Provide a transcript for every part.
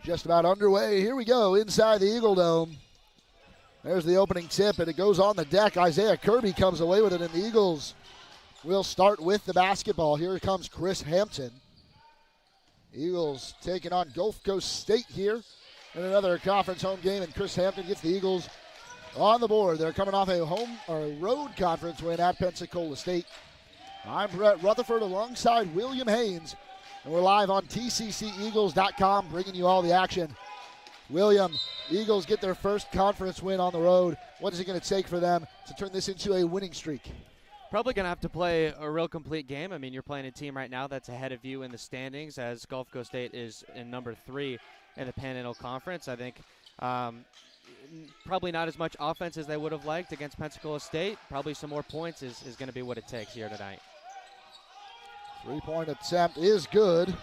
just about underway. Here we go inside the Eagle Dome. There's the opening tip, and it goes on the deck. Isaiah Kirby comes away with it, and the Eagles will start with the basketball. Here comes Chris Hampton. Eagles taking on Gulf Coast State here in another conference home game, and Chris Hampton gets the Eagles on the board. They're coming off a home or road conference win at Pensacola State. I'm Brett Rutherford alongside William Haynes, and we're live on TCCEagles.com bringing you all the action. William, Eagles get their first conference win on the road. What is it going to take for them to turn this into a winning streak? Probably going to have to play a real complete game. I mean, you're playing a team right now that's ahead of you in the standings, as Gulf Coast State is in number 3 in the Pan-Continental Conference. I think probably not as much offense as they would have liked against Pensacola State. Probably some more points is going to be what it takes here tonight. Three-point attempt is good.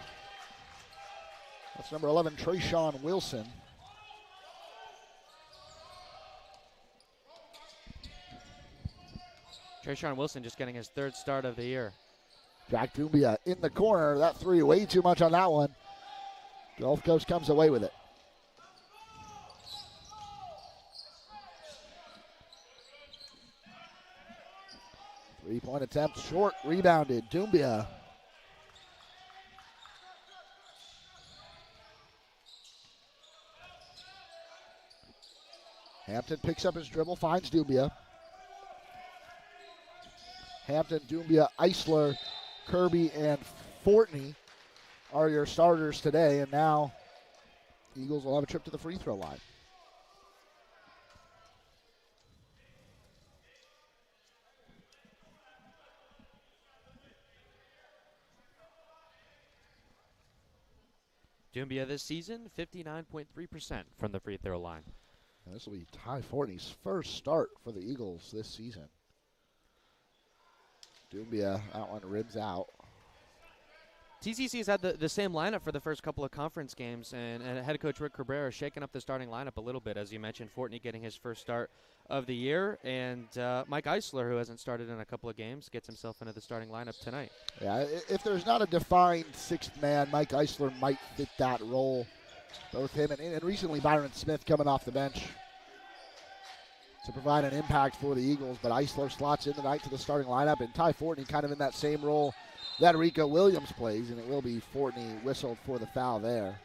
That's number 11, Trayshawn Wilson. Trayshawn Wilson just getting his 3rd start of the year. Jack Dumbia in the corner. That three, way too much on that one. Gulf Coast comes away with it. Three-point attempt, short, rebounded. Dumbia. Hampton picks up his dribble, finds Dumbia. Hampton, Dumbia, Eisler, Kirby, and Fortney are your starters today, and now Eagles will have a trip to the free throw line. Dumbia this season, 59.3% from the free throw line. And this will be Ty Fortney's first start for the Eagles this season. Dumbia, that one ribs out. TCC's had the same lineup for the first couple of conference games, and head coach Rick Cabrera shaking up the starting lineup a little bit. As you mentioned, Fortney getting his first start of the year, and Mike Eisler, who hasn't started in a couple of games, gets himself into the starting lineup tonight. Yeah, if there's not a defined sixth man, Mike Eisler might fit that role. Both him and recently Byron Smith coming off the bench to provide an impact for the Eagles, but Eisler slots in tonight to the starting lineup, and Ty Fortney kind of in that same role that Rico Williams plays, and it will be Fortney whistled for the foul there.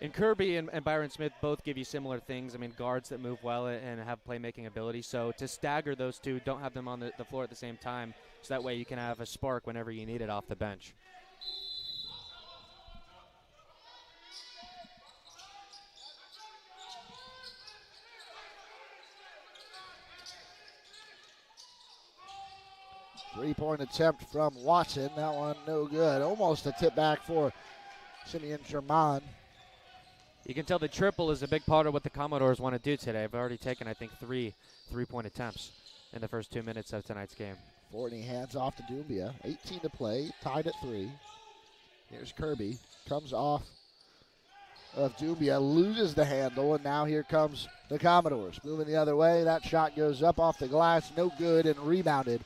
And Kirby and Byron Smith both give you similar things. I mean, guards that move well and have playmaking ability. So to stagger those two, don't have them on the floor at the same time, so that way you can have a spark whenever you need it off the bench. Three-point attempt from Watson. That one no good. Almost a tip back for Simeon Sherman. You can tell the triple is a big part of what the Commodores want to do today. They've already taken, I think, three-point attempts in the first 2 minutes of tonight's game. Fortney hands off to Dumbia. 18 to play, tied at 3. Here's Kirby. Comes off of Dumbia, loses the handle, and now here comes the Commodores. Moving the other way. That shot goes up off the glass, no good, and rebounded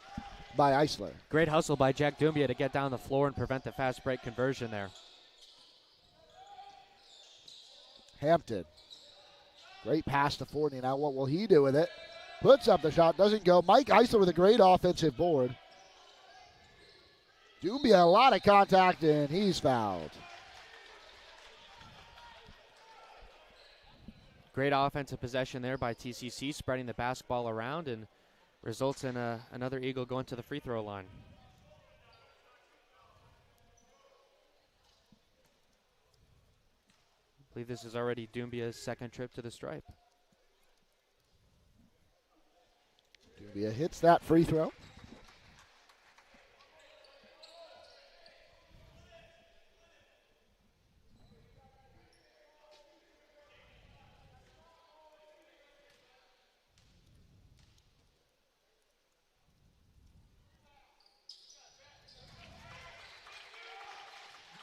by Eisler. Great hustle by Jack Dumbia to get down the floor and prevent the fast break conversion there. Hampton. Great pass to Fortney. Now what will he do with it? Puts up the shot, doesn't go. Mike Eisler with a great offensive board. Dumbia, a lot of contact, and he's fouled. Great offensive possession there by TCC, spreading the basketball around, and results in another Eagle going to the free throw line. I believe this is already Dumbia's second trip to the stripe. Dumbia hits that free throw.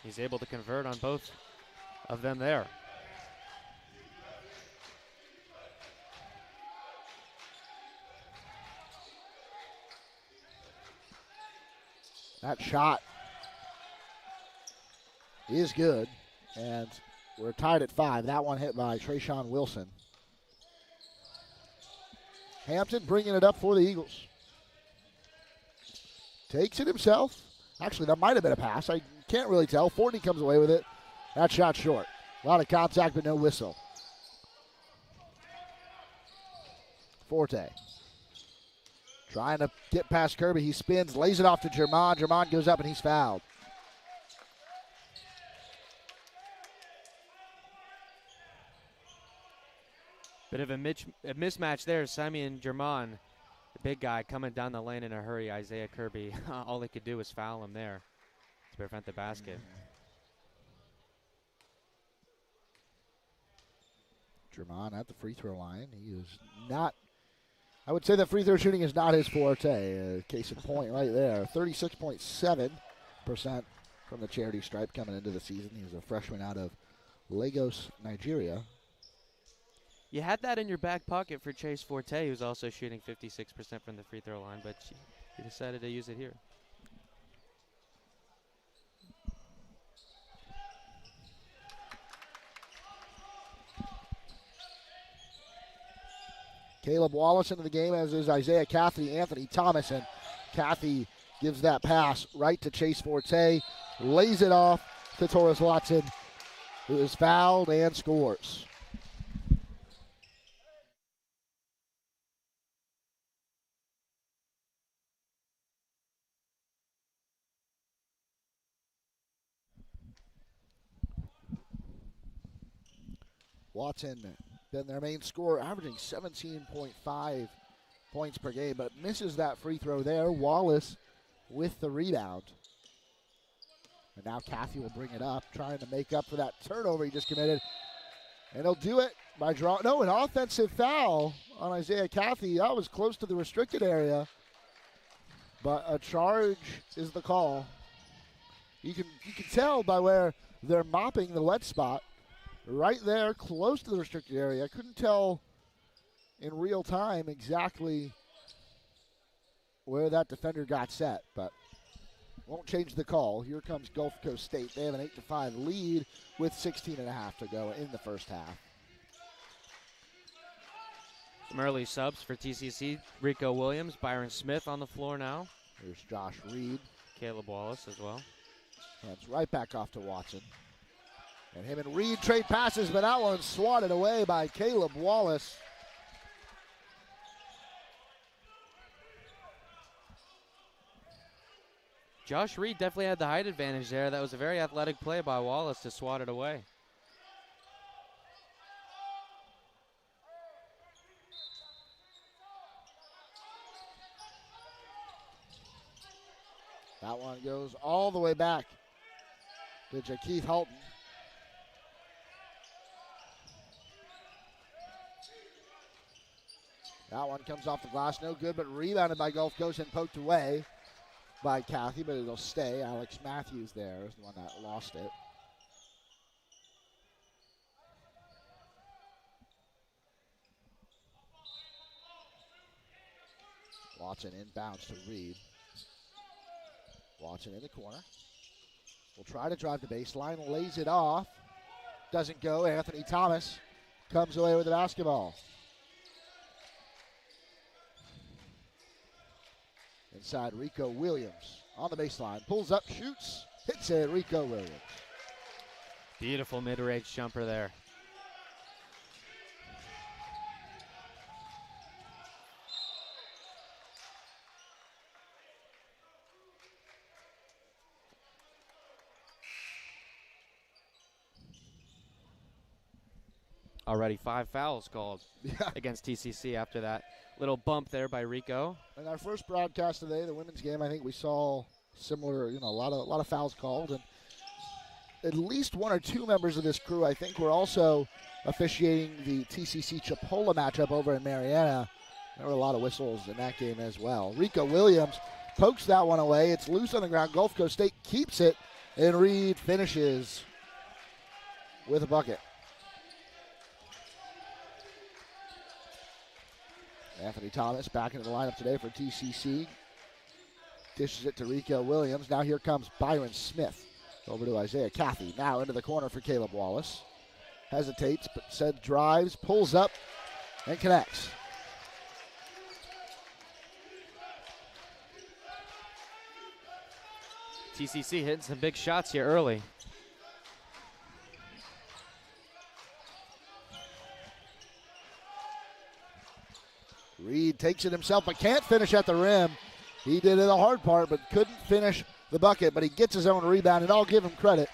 He's able to convert on both of them there. That shot is good. And we're tied at 5. That one hit by Trayshawn Wilson. Hampton bringing it up for the Eagles. Takes it himself. Actually, that might have been a pass. I can't really tell. Forney comes away with it. That shot short. A lot of contact, but no whistle. Forte. Trying to get past Kirby. He spins, lays it off to German. German goes up, and he's fouled. Bit of a mismatch there. Simeon German, the big guy, coming down the lane in a hurry. Isaiah Kirby, all he could do was foul him there to prevent the basket. German at the free throw line. He is not, I would say that free throw shooting is not his forte. Case in point right there. 36.7% from the charity stripe coming into the season. He was a freshman out of Lagos, Nigeria. You had that in your back pocket for Chase Forte, who's also shooting 56% from the free throw line, but you decided to use it here. Caleb Wallace into the game, as is Isaiah Cathy, Anthony Thomas, and Cathy gives that pass right to Chase Forte, lays it off to Torres Watson, who is fouled and scores. Watson, been their main scorer, averaging 17.5 points per game, but misses that free throw there. Wallace with the rebound. And now Cathy will bring it up, trying to make up for that turnover he just committed. And he'll do it by drawing. No, an offensive foul on Isaiah Cathy. That was close to the restricted area. But a charge is the call. You can tell by where they're mopping the wet spot. Right there, close to the restricted area. I couldn't tell in real time exactly where that defender got set, but won't change the call. Here comes Gulf Coast State. They have an 8-5 lead with 16.5 to go in the first half. Some early subs for TCC. Rico Williams, Byron Smith on the floor now. Here's Josh Reed. Caleb Wallace as well. Hands right back off to Watson. And him and Reed trade passes, but that one's swatted away by Caleb Wallace. Josh Reed definitely had the height advantage there. That was a very athletic play by Wallace to swat it away. That one goes all the way back to Jakeith Halton. That one comes off the glass, no good, but rebounded by Gulf Coast and poked away by Cathy, but it'll stay. Alex Matthews there is the one that lost it. Watson inbounds to Reed. Watson in the corner. Will try to drive the baseline, lays it off. Doesn't go. Anthony Thomas comes away with the basketball. Inside, Rico Williams on the baseline. Pulls up, shoots, hits it, Rico Williams. Beautiful mid-range jumper there. Already 5 fouls called against TCC after that little bump there by Rico. In our first broadcast today, the women's game, I think we saw similar, a lot of fouls called, and at least one or two members of this crew, I think, were also officiating the TCC Chipola matchup over in Mariana. There were a lot of whistles in that game as well. Rico Williams pokes that one away. It's loose on the ground. Gulf Coast State keeps it, and Reed finishes with a bucket. Anthony Thomas back into the lineup today for TCC. Dishes it to Rico Williams. Now here comes Byron Smith. Over to Isaiah Cathy. Now into the corner for Caleb Wallace. Hesitates, but said drives, pulls up, and connects. TCC hitting some big shots here early. Reed takes it himself, but can't finish at the rim. He did the hard part, but couldn't finish the bucket, but he gets his own rebound, and I'll give him credit.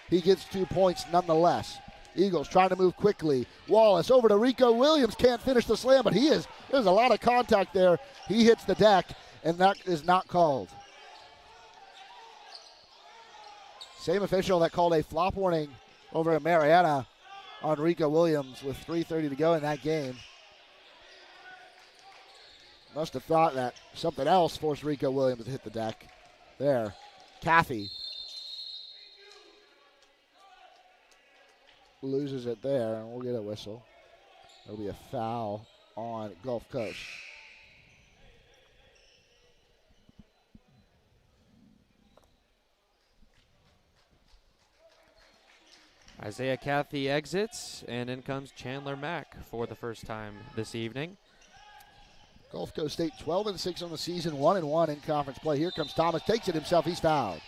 He gets 2 points nonetheless. Eagles trying to move quickly. Wallace over to Rico Williams. Can't finish the slam, but there's a lot of contact there. He hits the deck, and that is not called. Same official that called a flop warning over at Marietta on Rico Williams with 3:30 to go in that game. Must have thought that something else forced Rico Williams to hit the deck. There. Cathy loses it there, and we'll get a whistle. There'll be a foul on Gulf Coast. Isaiah Cathy exits, and in comes Chandler Mack for the first time this evening. Gulf Coast State 12-6 on the season, 1-1 in conference play. Here comes Thomas, takes it himself, he's fouled.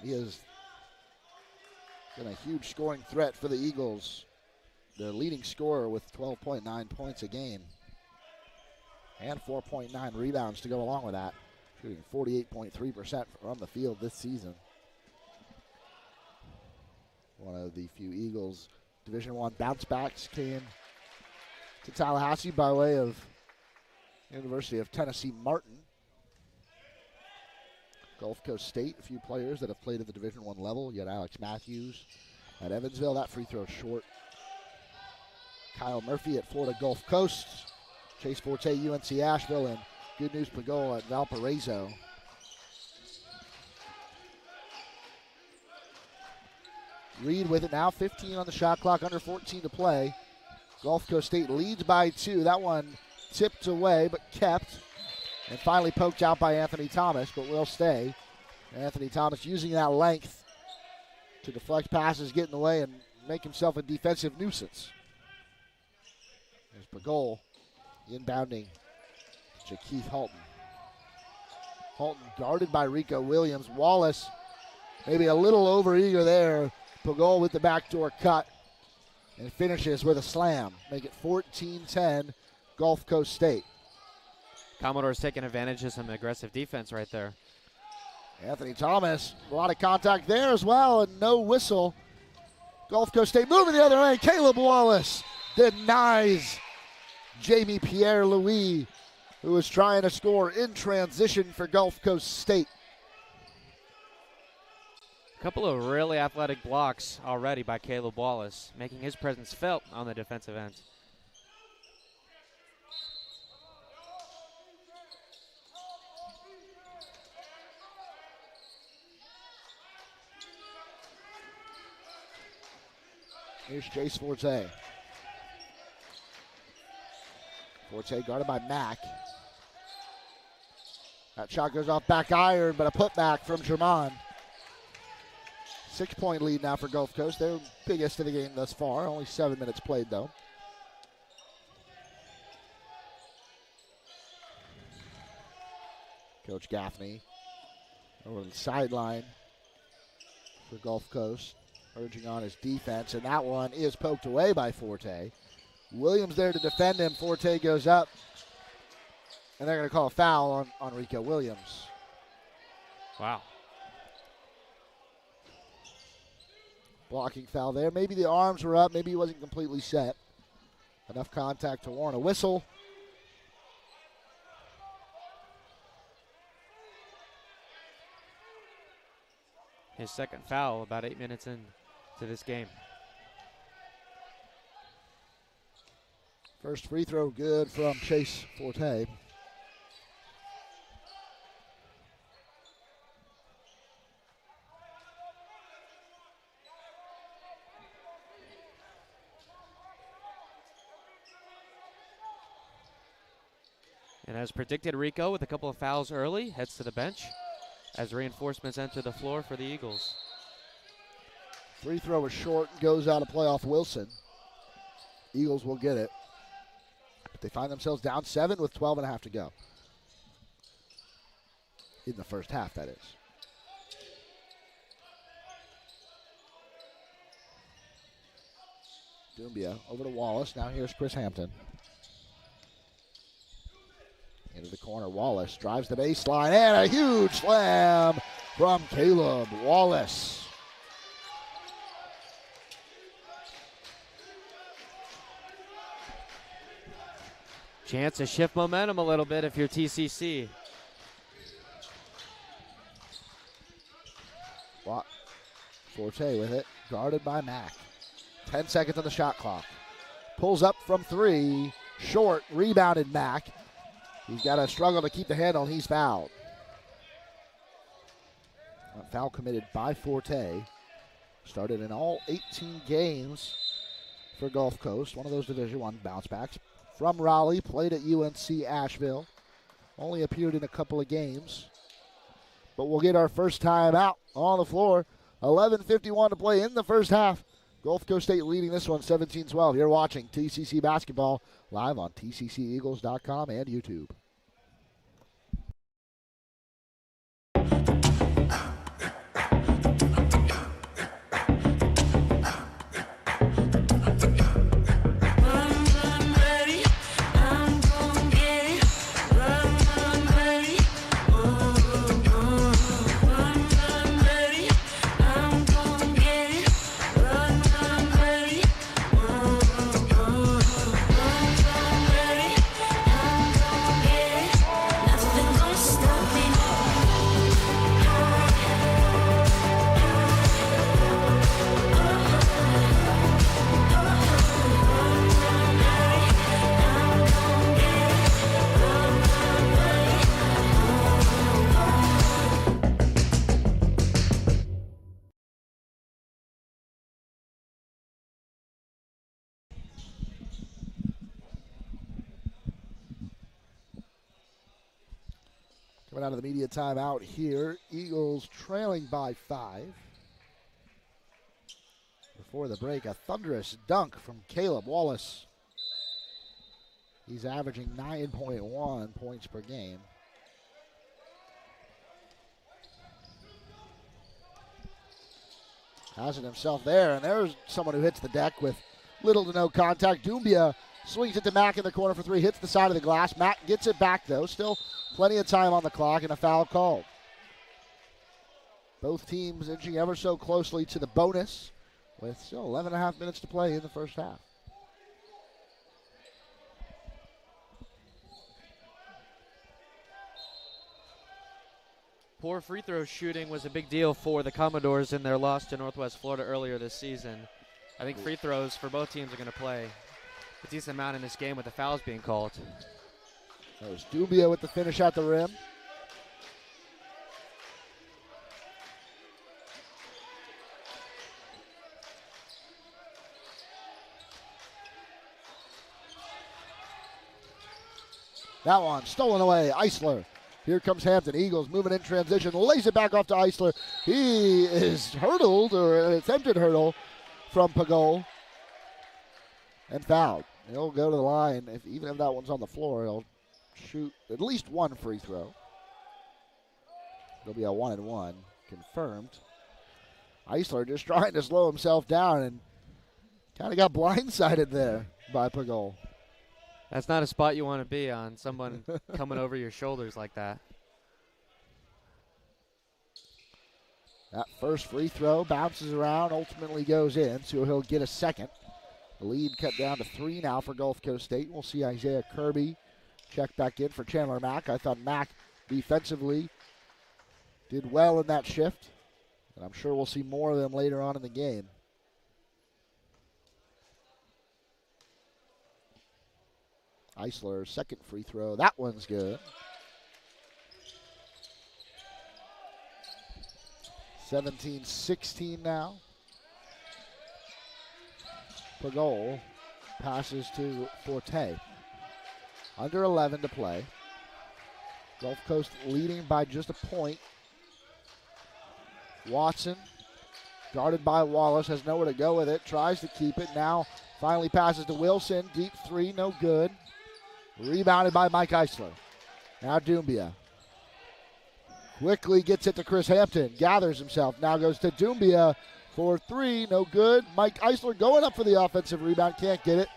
He has been a huge scoring threat for the Eagles. Their leading scorer with 12.9 points a game. And 4.9 rebounds to go along with that. Shooting 48.3% from the field this season. One of the few Eagles Division I bounce backs came to Tallahassee by way of University of Tennessee Martin. Gulf Coast State, a few players that have played at the Division I level. You had Alex Matthews at Evansville. That free throw short. Kyle Murphy at Florida Gulf Coast. Chase Forte, UNC Asheville, and Good News Pagola at Valparaiso. Reed with it now, 15 on the shot clock, under 14 to play. Gulf Coast State leads by 2. That one tipped away, but kept. And finally poked out by Anthony Thomas, but will stay. Anthony Thomas using that length to deflect passes, get in the way, and make himself a defensive nuisance. There's Pagol inbounding to Keith Halton. Halton guarded by Rico Williams. Wallace maybe a little over-eager there. Pagol with the backdoor cut and finishes with a slam. Make it 14-10, Gulf Coast State. Commodores taking advantage of some aggressive defense right there. Anthony Thomas, a lot of contact there as well, and no whistle. Gulf Coast State moving the other way. Caleb Wallace denies Jamie Pierre-Louis, who was trying to score in transition for Gulf Coast State. A couple of really athletic blocks already by Caleb Wallace, making his presence felt on the defensive end. Here's Chase Forte. Forte guarded by Mack. That shot goes off back iron, but a putback from German. 6-point lead now for Gulf Coast. They're biggest of the game thus far. Only 7 minutes played, though. Coach Gaffney over the sideline for Gulf Coast, urging on his defense, and that one is poked away by Forte. Williams there to defend him. Forte goes up, and they're going to call a foul on Rico Williams. Wow. Blocking foul there. Maybe the arms were up. Maybe he wasn't completely set. Enough contact to warrant a whistle. His second foul about 8 minutes into this game. First free throw good from Chase Forte. And as predicted, Rico with a couple of fouls early heads to the bench. as reinforcements enter the floor for the Eagles. Free throw is short, goes out of play off Wilson. Eagles will get it. But they find themselves down 7 with 12.5 to go. In the first half, that is. Doumbia over to Wallace. Now here's Chris Hampton. Into the corner, Wallace drives the baseline, and a huge slam from Caleb Wallace. Chance to shift momentum a little bit if you're TCC. Forte with it, guarded by Mack. 10 seconds on the shot clock. Pulls up from 3, short, rebounded Mack. He's got to struggle to keep the handle, and he's fouled. A foul committed by Forte. Started in all 18 games for Gulf Coast. One of those Division I bounce backs. From Raleigh, played at UNC Asheville. Only appeared in a couple of games. But we'll get our first time out on the floor. 11:51 to play in the first half. Gulf Coast State leading this one 17-12. You're watching TCC basketball live on tcceagles.com and YouTube. Coming out of the media timeout here, Eagles trailing by 5. Before the break, a thunderous dunk from Caleb Wallace. He's averaging 9.1 points per game. Has it himself there, and there's someone who hits the deck with little to no contact. Doumbia swings it to Mack in the corner for 3, hits the side of the glass. Mack gets it back, though. Still plenty of time on the clock and a foul called. Both teams inching ever so closely to the bonus with still 11.5 minutes to play in the first half. Poor free throw shooting was a big deal for the Commodores in their loss to Northwest Florida earlier this season. I think free throws for both teams are going to play a decent amount in this game with the fouls being called. There's Doumbia with the finish at the rim. That one stolen away. Eisler. Here comes Hampton. Eagles moving in transition. Lays it back off to Eisler. He is hurdled, or an attempted hurdle, from Pagol. And fouled. He'll go to the line. Even if that one's on the floor, he'll shoot at least one free throw. It'll be a 1-and-1 confirmed. Eisler just trying to slow himself down and kind of got blindsided there by Pagol. That's not a spot you want to be on, someone coming over your shoulders like that. That first free throw bounces around, ultimately goes in, so he'll get a second. The lead cut down to 3 now for Gulf Coast State. We'll see Isaiah Kirby check back in for Chandler Mack. I thought Mack defensively did well in that shift, and I'm sure we'll see more of them later on in the game. Eisler's second free throw. That one's good. 17-16 now. Pagol passes to Forte. Under 11 to play. Gulf Coast leading by just a point Watson, guarded by Wallace, has nowhere to go with it. Tries to keep it. Now finally passes to Wilson. Deep three, no good. Rebounded by Mike Eisler. Now Doumbia. Quickly gets it to Chris Hampton. Gathers himself. Now goes to Doumbia for three. No good. Mike Eisler going up for the offensive rebound. Can't get it.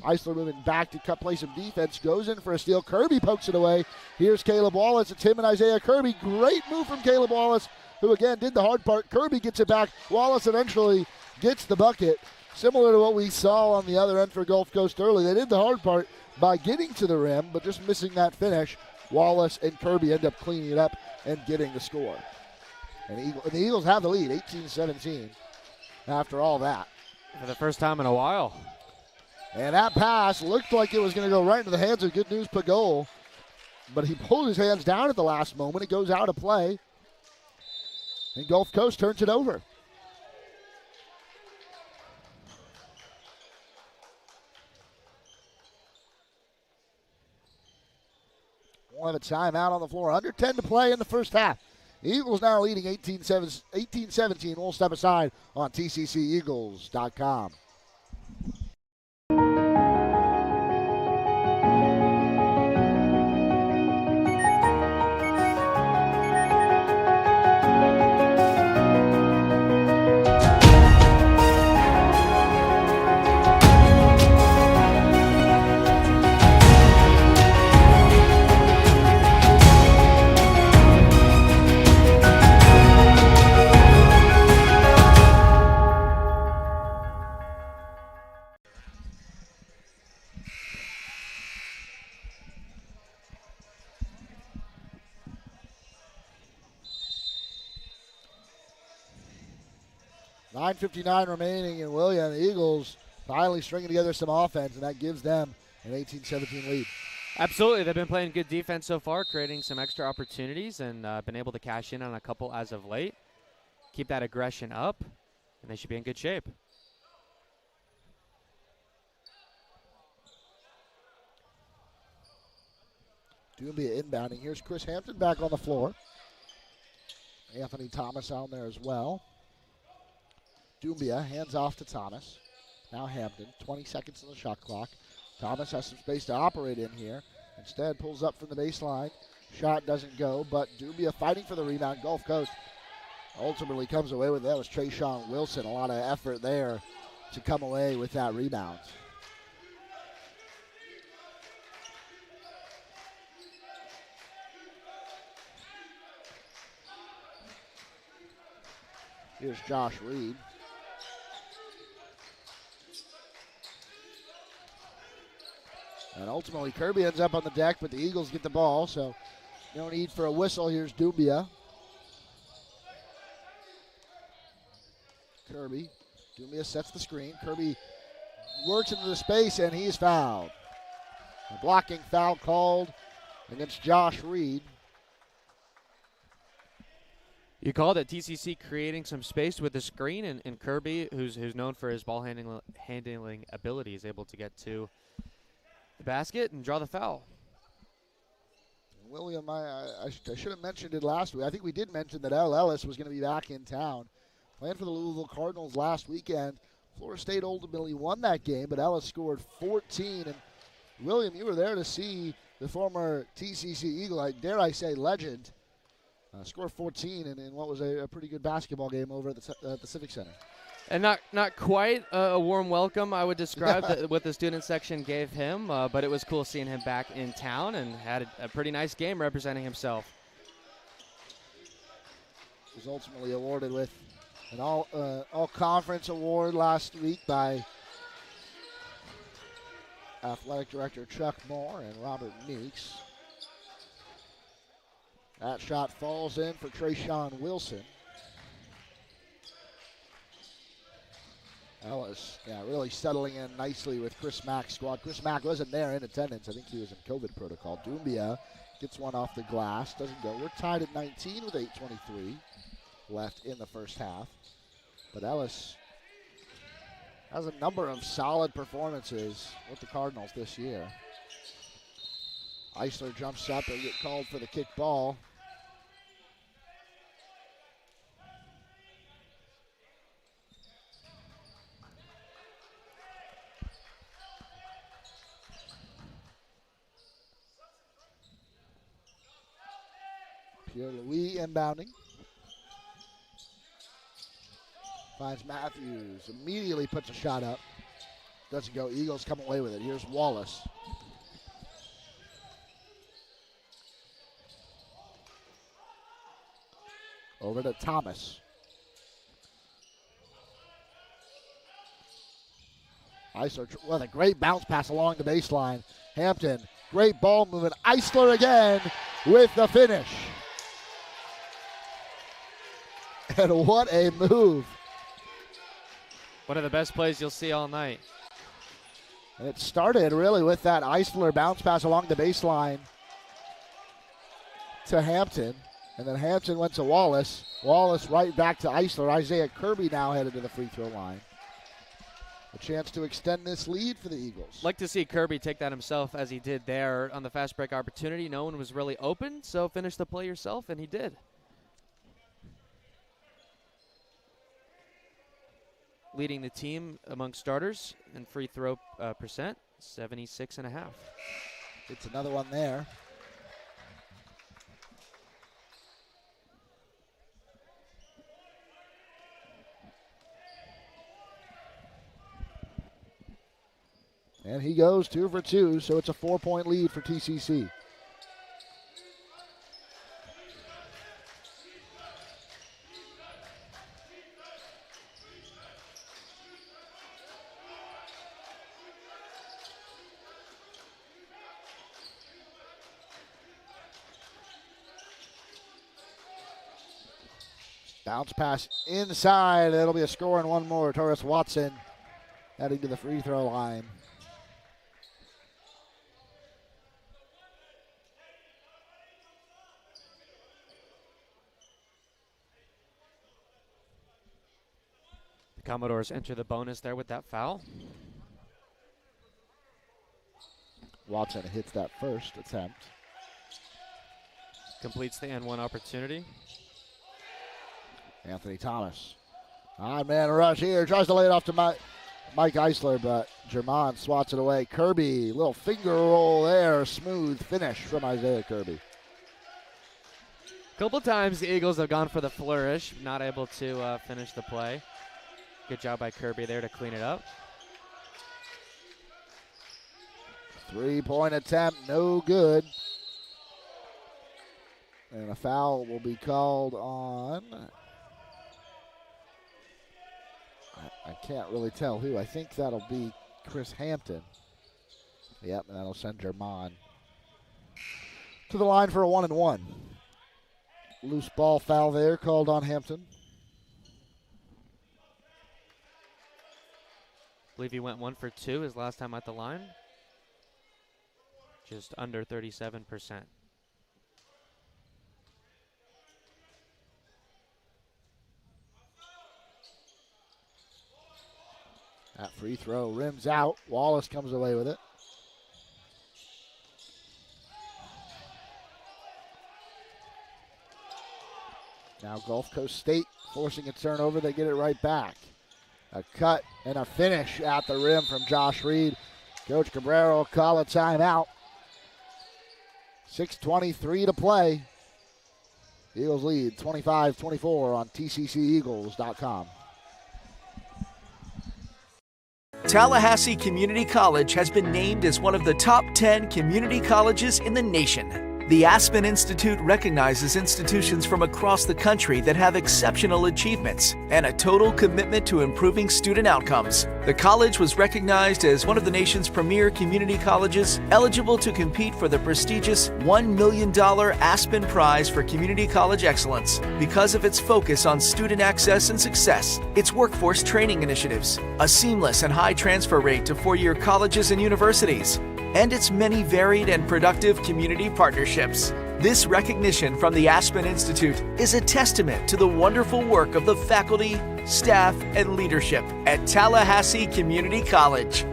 Eisler moving back to play some defense. Goes in for a steal. Kirby pokes it away. Here's Caleb Wallace. It's him and Isaiah Kirby. Great move from Caleb Wallace, who again did the hard part. Kirby gets it back. Wallace eventually gets the bucket. Similar to what we saw on the other end for Gulf Coast early. They did the hard part by getting to the rim, but just missing that finish. Wallace and Kirby end up cleaning it up and getting the score. And the Eagles have the lead, 18-17, after all that. For the first time in a while. And that pass looked like it was going to go right into the hands of Good News Pagol, but he pulled his hands down at the last moment. It goes out of play, and Gulf Coast turns it over. We'll have a timeout on the floor. Under 10 to play in the first half. The Eagles now leading 18-17. We'll step aside on tcceagles.com. .59 remaining in William. The Eagles finally stringing together some offense, and that gives them an 18-17 lead. Absolutely. They've been playing good defense so far, creating some extra opportunities, and been able to cash in on a couple as of late. Keep that aggression up, and they should be in good shape. Doumbia inbounding. Here's Chris Hampton back on the floor. Anthony Thomas on there as well. Doumbia hands off to Thomas. Now Hampton, 20 seconds on the shot clock. Thomas has some space to operate in here. Instead, pulls up from the baseline. Shot doesn't go, but Doumbia fighting for the rebound. Gulf Coast ultimately comes away with it. That was Trayshawn Wilson. A lot of effort there to come away with that rebound. Here's Josh Reed. And ultimately, Kirby ends up on the deck, but the Eagles get the ball, so no need for a whistle. Here's Doumbia. Kirby. Doumbia sets the screen. Kirby works into the space, and he's fouled. A blocking foul called against Josh Reed. You called it TCC creating some space with the screen, and Kirby, who's known for his ball handling ability, is able to get to the basket and draw the foul. William, I should have mentioned it last week. I think we did mention that Al Ellis was going to be back in town. Playing for the Louisville Cardinals last weekend. Florida State ultimately won that game, but Ellis scored 14. And William, you were there to see the former TCC Eagle, dare I say, legend, score 14 in what was a pretty good basketball game over at the Civic Center. And not quite a warm welcome, I would describe, what the student section gave him, but it was cool seeing him back in town and had a pretty nice game representing himself. He was ultimately awarded with an all-conference award last week by Athletic Director Chuck Moore and Robert Meeks. That shot falls in for Trayshawn Wilson. Ellis, really settling in nicely with Chris Mack's squad. Chris Mack wasn't there in attendance. I think he was in COVID protocol. Doumbia gets one off the glass. Doesn't go. We're tied at 19 with 8:23 left in the first half. But Ellis has a number of solid performances with the Cardinals this year. Eisler jumps up and get called for the kick ball. Pierre Louis inbounding. Finds Matthews. Immediately puts a shot up. Doesn't go. Eagles come away with it. Here's Wallace. Over to Thomas. Eisler with a great bounce pass along the baseline. Hampton, great ball movement. Eisler again with the finish. And what a move. One of the best plays you'll see all night. And it started really with that Eisler bounce pass along the baseline to Hampton. And then Hampton went to Wallace. Wallace right back to Eisler. Isaiah Kirby now headed to the free throw line. A chance to extend this lead for the Eagles. Like to see Kirby take that himself as he did there on the fast break opportunity. No one was really open, so finish the play yourself, and he did. Leading the team among starters in free throw percent, 76.5. It's another one there. And he goes 2 for 2, so it's a 4-point lead for TCC. Bounce pass inside. It'll be a score and one more. Torres Watson heading to the free throw line. The Commodores enter the bonus there with that foul. Watson hits that first attempt. Completes the N1 opportunity. Anthony Thomas. Man rush here. Tries to lay it off to Mike Eisler, but German swats it away. Kirby, little finger roll there. Smooth finish from Isaiah Kirby. A couple times the Eagles have gone for the flourish, not able to finish the play. Good job by Kirby there to clean it up. 3-point attempt, no good. And a foul will be called on, I can't really tell who. I think that'll be Chris Hampton. Yep, and that'll send German to the line for a 1-and-1. Loose ball foul there called on Hampton. I believe he went 1 for 2 his last time at the line. Just under 37%. That free throw rims out. Wallace comes away with it. Now Gulf Coast State forcing a turnover. They get it right back. A cut and a finish at the rim from Josh Reed. Coach Cabrera will call a timeout. 6:23 to play. Eagles lead 25-24 on TCCEagles.com. Tallahassee Community College has been named as one of the top 10 community colleges in the nation. The Aspen Institute recognizes institutions from across the country that have exceptional achievements and a total commitment to improving student outcomes. The college was recognized as one of the nation's premier community colleges, eligible to compete for the prestigious $1 million Aspen Prize for Community College Excellence because of its focus on student access and success, its workforce training initiatives, a seamless and high transfer rate to four-year colleges and universities, and its many varied and productive community partnerships. This recognition from the Aspen Institute is a testament to the wonderful work of the faculty, staff, and leadership at Tallahassee Community College.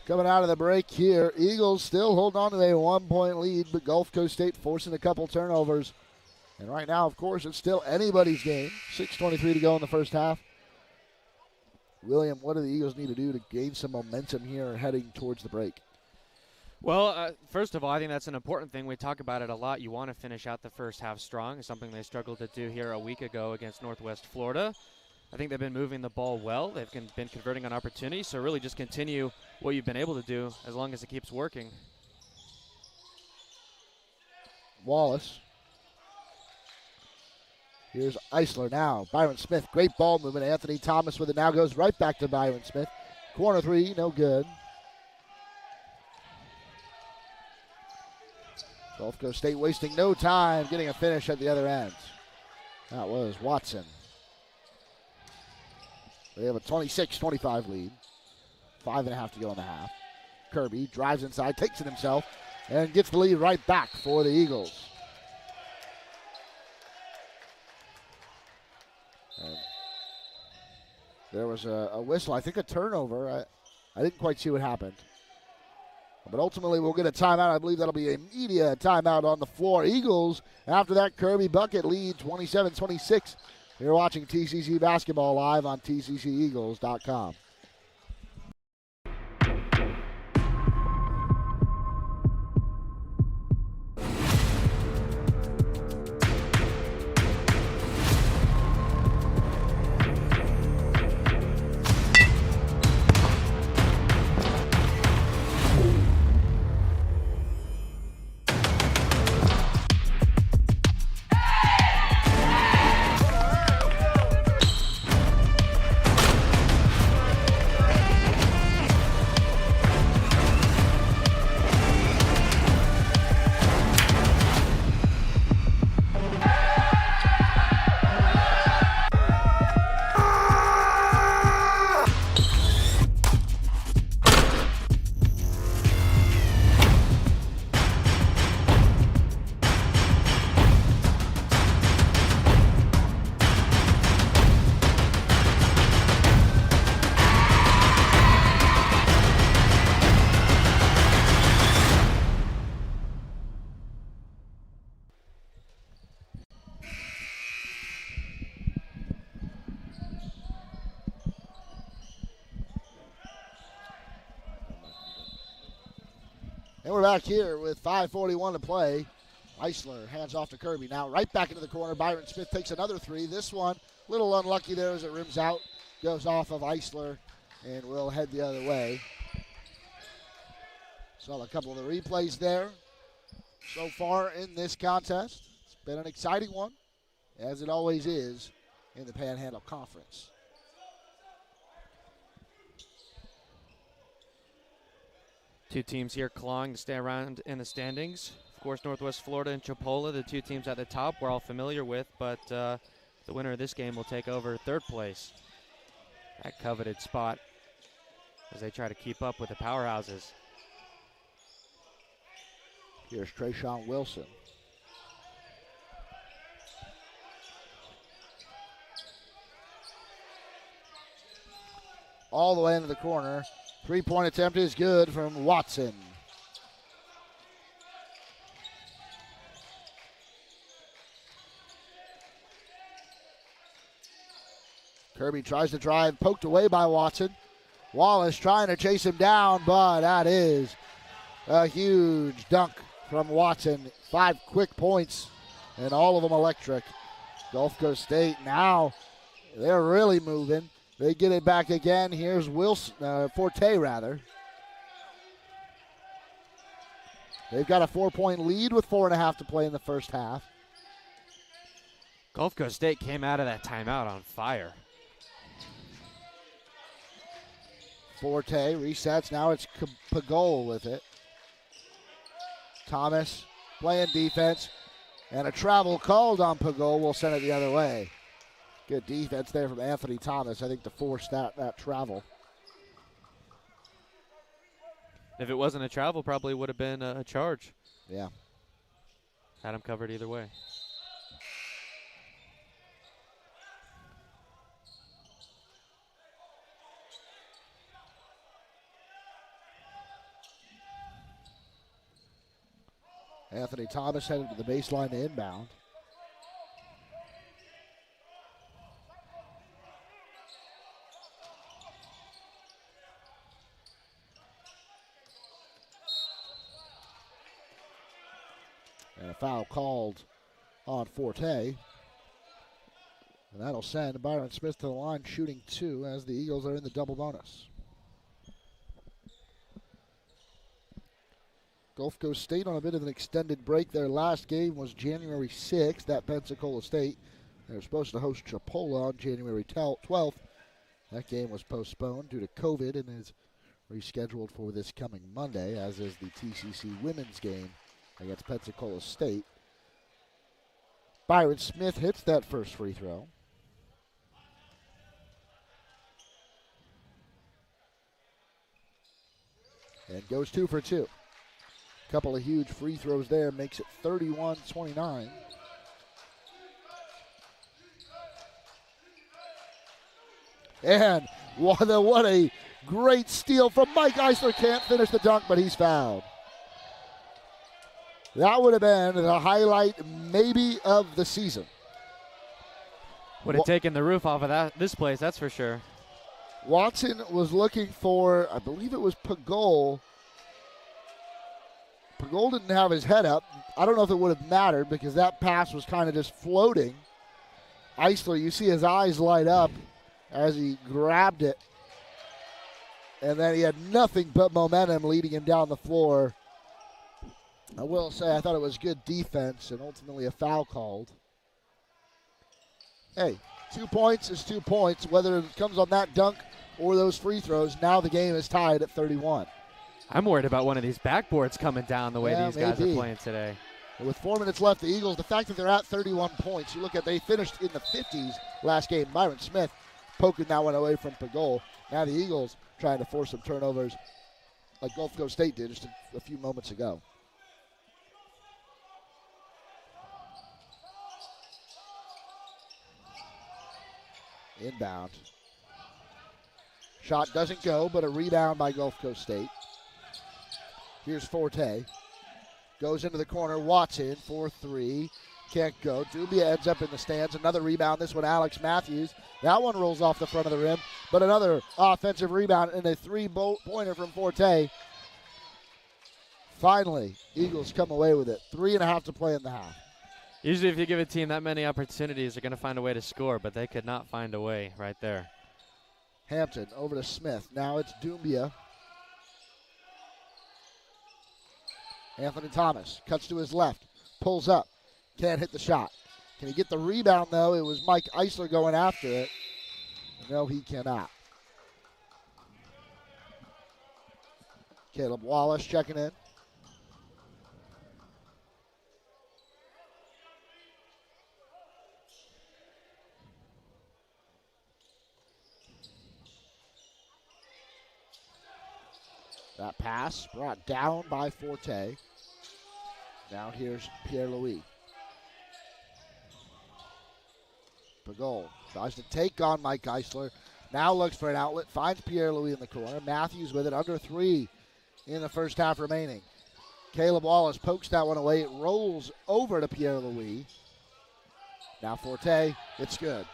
Coming out of the break here, Eagles still hold on to a 1-point lead, but Gulf Coast State forcing a couple turnovers And right now, of course, it's still anybody's game. 6:23 to go in the first half. William, what do the Eagles need to do to gain some momentum here heading towards the break? Well, first of all, I think that's an important thing. We talk about it a lot. You want to finish out the first half strong. It's something they struggled to do here a week ago against Northwest Florida. I think they've been moving the ball well. They've been converting on opportunities. So really just continue what you've been able to do as long as it keeps working. Wallace. Here's Eisler now. Byron Smith, great ball movement. Anthony Thomas with it now goes right back to Byron Smith. Corner three, no good. Gulf Coast State wasting no time getting a finish at the other end. That was Watson. They have a 26-25 lead. 5.5 to go in the half. Kirby drives inside, takes it himself, and gets the lead right back for the Eagles. And there was a whistle, I think a turnover. I didn't quite see what happened. But ultimately, we'll get a timeout. I believe that'll be a media timeout on the floor. Eagles, after that Kirby bucket, lead 27-26. You're watching TCC Basketball live on tcceagles.com. And we're back here with 5:41 to play. Eisler hands off to Kirby. Now right back into the corner. Byron Smith takes another three. This one, a little unlucky there as it rims out. Goes off of Eisler and will head the other way. Saw a couple of the replays there so far in this contest. It's been an exciting one, as it always is in the Panhandle Conference. Two teams here clawing to stay around in the standings. Of course, Northwest Florida and Chipola, the two teams at the top we're all familiar with, but the winner of this game will take over third place. That coveted spot as they try to keep up with the powerhouses. Here's Trayshawn Wilson. All the way into the corner. Three-point attempt is good from Watson. Kirby tries to drive, poked away by Watson. Wallace trying to chase him down, but that is a huge dunk from Watson. 5 quick points, and all of them electric. Gulf Coast State now, they're really moving. They get it back again. Here's Wilson, Forte rather. They've got a 4-point lead with 4.5 to play in the first half. Gulf Coast State came out of that timeout on fire. Forte resets. Now it's Pagol with it. Thomas playing defense. And a travel called on Pagol will send it the other way. Good defense there from Anthony Thomas, I think, to force that travel. If it wasn't a travel, probably would have been a charge. Yeah. Had him covered either way. Anthony Thomas headed to the baseline to inbound. And a foul called on Forte. And that'll send Byron Smith to the line shooting 2 as the Eagles are in the double bonus. Gulf Coast State on a bit of an extended break. Their last game was January 6th at Pensacola State. They were supposed to host Chipola on January 12th. That game was postponed due to COVID and is rescheduled for this coming Monday, as is the TCC women's game against Pensacola State. Byron Smith hits that first free throw. And goes 2 for 2. Couple of huge free throws there, makes it 31-29. And what a great steal from Mike Eisler. Can't finish the dunk, but he's fouled. That would have been the highlight maybe of the season. Would have taken the roof off of this place, that's for sure. Watson was looking for, I believe it was Pagol. Pagol didn't have his head up. I don't know if it would have mattered because that pass was kind of just floating. Eisler, you see his eyes light up as he grabbed it. And then he had nothing but momentum leading him down the floor. I will say I thought it was good defense and ultimately a foul called. Hey, 2 points is 2 points. Whether it comes on that dunk or those free throws, now the game is tied at 31. I'm worried about one of these backboards coming down the way these guys are playing today. With 4 minutes left, the Eagles, the fact that they're at 31 points, you look at they finished in the 50s last game. Byron Smith poking that one away from Pagol. Now the Eagles trying to force some turnovers like Gulf Coast State did just a few moments ago. Inbound. Shot doesn't go, but a rebound by Gulf Coast State. Here's Forte. Goes into the corner. Watson for 3. Can't go. Dubia ends up in the stands. Another rebound. This one, Alex Matthews. That one rolls off the front of the rim. But another offensive rebound and a 3-pointer from Forte. Finally, Eagles come away with it. 3.5 to play in the half. Usually if you give a team that many opportunities, they're going to find a way to score, but they could not find a way right there. Hampton over to Smith. Now it's Doumbia. Anthony Thomas cuts to his left, pulls up, can't hit the shot. Can he get the rebound, though? It was Mike Eisler going after it. No, he cannot. Caleb Wallace checking in. That pass brought down by Forte. Now here's Pierre-Louis. Pagol tries to take on Mike Eisler. Now looks for an outlet. Finds Pierre-Louis in the corner. Matthews with it. Under 3 in the first half remaining. Caleb Wallace pokes that one away. It rolls over to Pierre-Louis. Now Forte. It's good.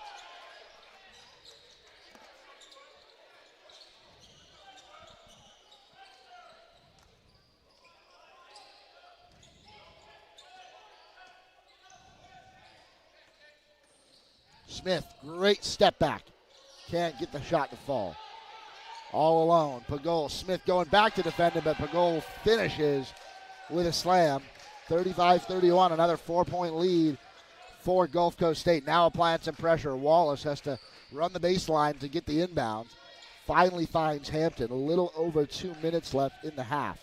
Smith, great step back. Can't get the shot to fall. All alone. Pagol. Smith going back to defend him, but Pagol finishes with a slam. 35-31, another 4-point lead for Gulf Coast State. Now applying some pressure. Wallace has to run the baseline to get the inbound. Finally finds Hampton. A little over 2 minutes left in the half.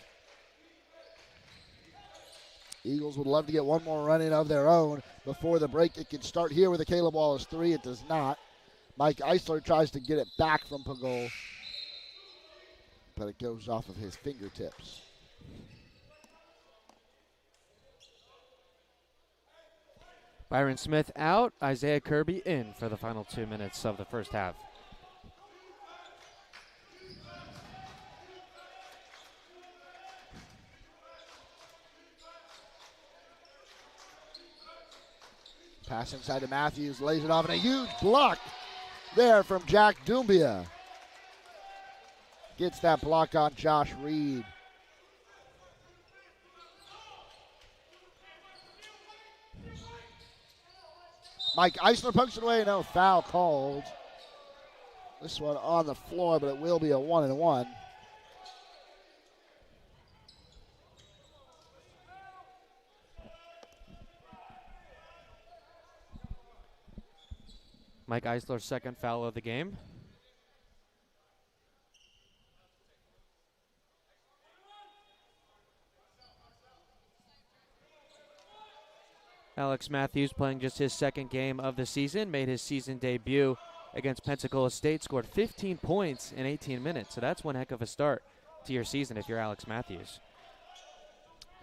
Eagles would love to get one more run in of their own before the break. It can start here with a Caleb Wallace 3. It does not. Mike Eisler tries to get it back from Pagol, but it goes off of his fingertips. Byron Smith out, Isaiah Kirby in for the final 2 minutes of the first half. Pass inside to Matthews, lays it off, and a huge block there from Jack Doumbia. Gets that block on Josh Reed. Mike Eisler pokes it away. No foul called. This one on the floor, but it will be a 1-and-1. Mike Eisler's second foul of the game. Alex Matthews playing just his second game of the season, made his season debut against Pensacola State, scored 15 points in 18 minutes. So that's one heck of a start to your season if you're Alex Matthews.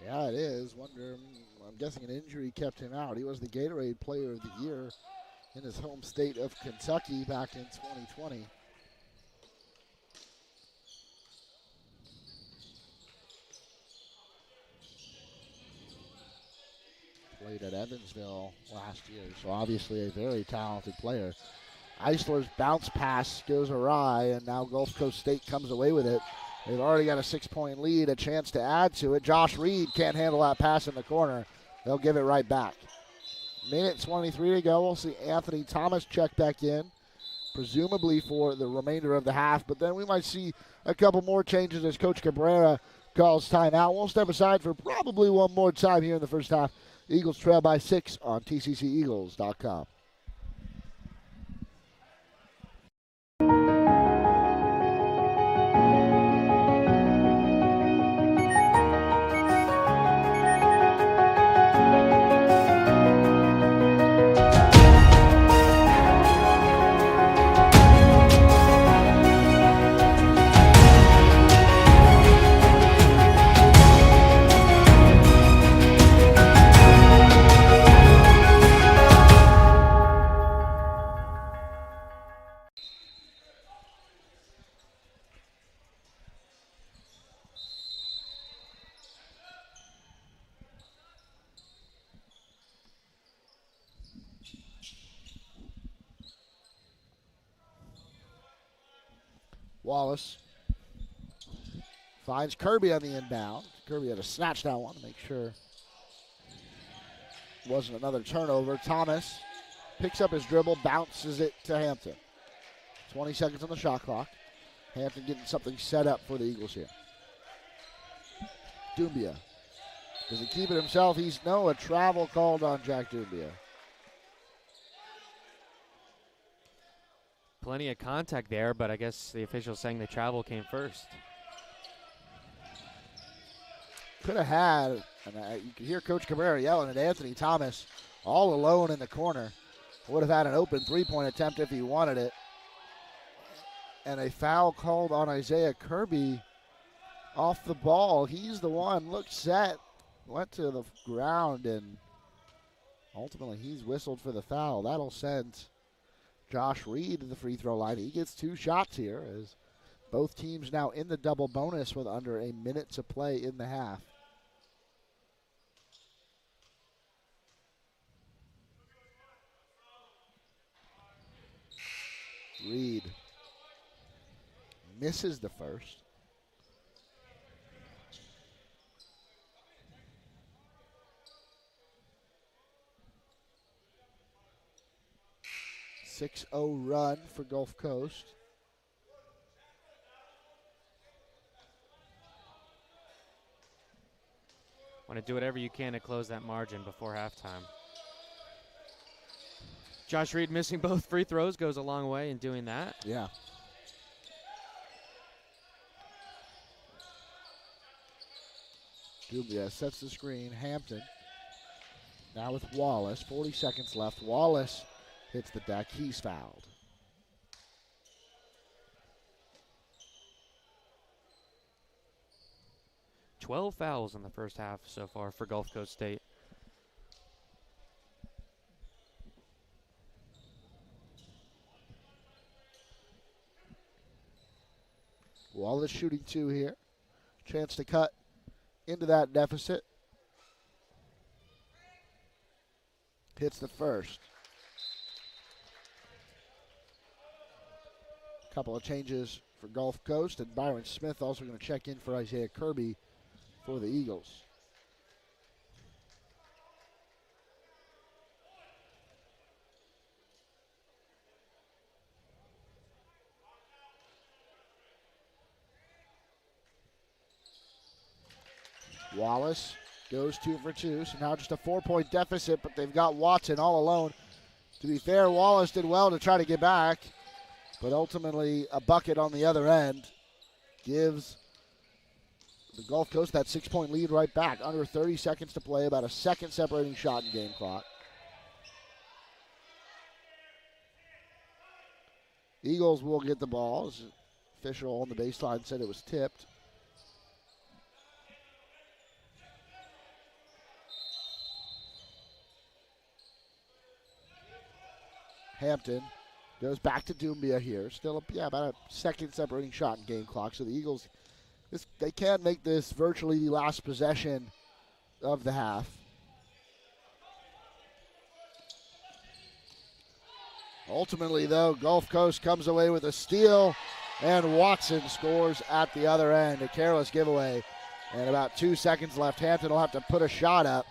Yeah, it is. I'm guessing an injury kept him out. He was the Gatorade Player of the Year in his home state of Kentucky back in 2020. Played at Evansville last year, so obviously a very talented player. Eisler's bounce pass goes awry, and now Gulf Coast State comes away with it. They've already got a 6-point lead, a chance to add to it. Josh Reed can't handle that pass in the corner. They'll give it right back. Minute 23 to go. We'll see Anthony Thomas check back in, presumably for the remainder of the half, but then we might see a couple more changes as Coach Cabrera calls timeout. We'll step aside for probably one more time here in the first half. The Eagles trail by 6 on TCCEagles.com. Wallace finds Kirby on the inbound. Kirby had to snatch that one to make sure it wasn't another turnover. Thomas picks up his dribble, bounces it to Hampton. 20 seconds on the shot clock. Hampton getting something set up for the Eagles here. Doumbia. Does he keep it himself? A travel called on Jack Doumbia. Plenty of contact there, but I guess the official's saying the travel came first. Could have had, and you could hear Coach Cabrera yelling at Anthony Thomas all alone in the corner. Would have had an open three-point attempt if he wanted it. And a foul called on Isaiah Kirby off the ball. He's the one, looked set, went to the ground, and ultimately he's whistled for the foul. That'll send Josh Reed to the free throw line. He gets 2 shots here as both teams now in the double bonus with under a minute to play in the half. Reed misses the first. A 6-0 run for Gulf Coast. Want to do whatever you can to close that margin before halftime. Josh Reed missing both free throws goes a long way in doing that. Yeah. Doumbia sets the screen. Hampton now with Wallace. 40 seconds left. Wallace hits the deck. He's fouled. $12 fouls in the first half so far for Gulf Coast State. Wallace shooting 2 here. Chance to cut into that deficit. Hits the first. Couple of changes for Gulf Coast, and Byron Smith also going to check in for Isaiah Kirby for the Eagles. Wallace goes 2 for 2, so now just a 4-point deficit, but they've got Watson all alone. To be fair, Wallace did well to try to get back, but ultimately a bucket on the other end gives the Gulf Coast that 6-point lead right back. Under 30 seconds to play, about a second separating shot in game clock. Eagles will get the ball. As official on the baseline said it was tipped. Hampton goes back to Doumbia here. Still, about a second separating shot in game clock. So the Eagles, they can make this virtually the last possession of the half. Ultimately, though, Gulf Coast comes away with a steal, and Watson scores at the other end. A careless giveaway. And about 2 seconds left. Hampton will have to put a shot up.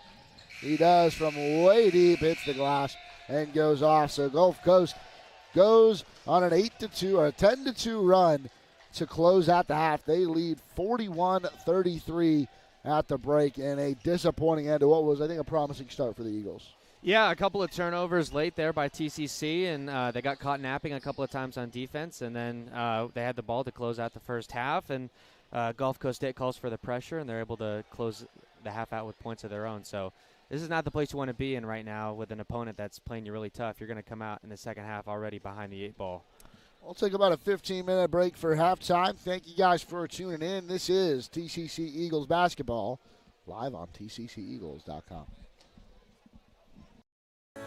He does from way deep, hits the glass, and goes off. So Gulf Coast goes on an 8-2 or a 10-2 run to close out the half. They lead 41-33 at the break, and a disappointing end to what was, I think, a promising start for the Eagles. Yeah, a couple of turnovers late there by TCC, and they got caught napping a couple of times on defense, and then they had the ball to close out the first half, and Gulf Coast State calls for the pressure, and they're able to close the half out with points of their own. So this is not the place you want to be in right now with an opponent that's playing you really tough. You're going to come out in the second half already behind the 8 ball. We'll take about a 15-minute break for halftime. Thank you guys for tuning in. This is TCC Eagles basketball, live on tcceagles.com.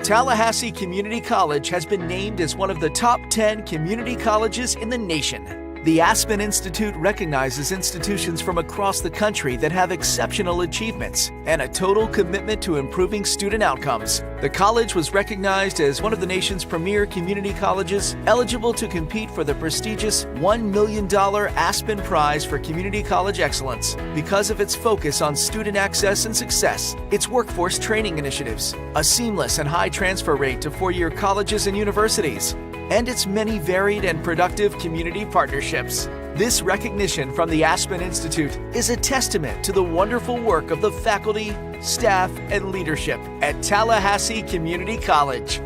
Tallahassee Community College has been named as one of the top 10 community colleges in the nation. The Aspen Institute recognizes institutions from across the country that have exceptional achievements and a total commitment to improving student outcomes. The college was recognized as one of the nation's premier community colleges, eligible to compete for the prestigious $1 million Aspen Prize for Community College Excellence because of its focus on student access and success, its workforce training initiatives, a seamless and high transfer rate to four-year colleges and universities, and its many varied and productive community partnerships. This recognition from the Aspen Institute is a testament to the wonderful work of the faculty, staff, and leadership at Tallahassee Community College.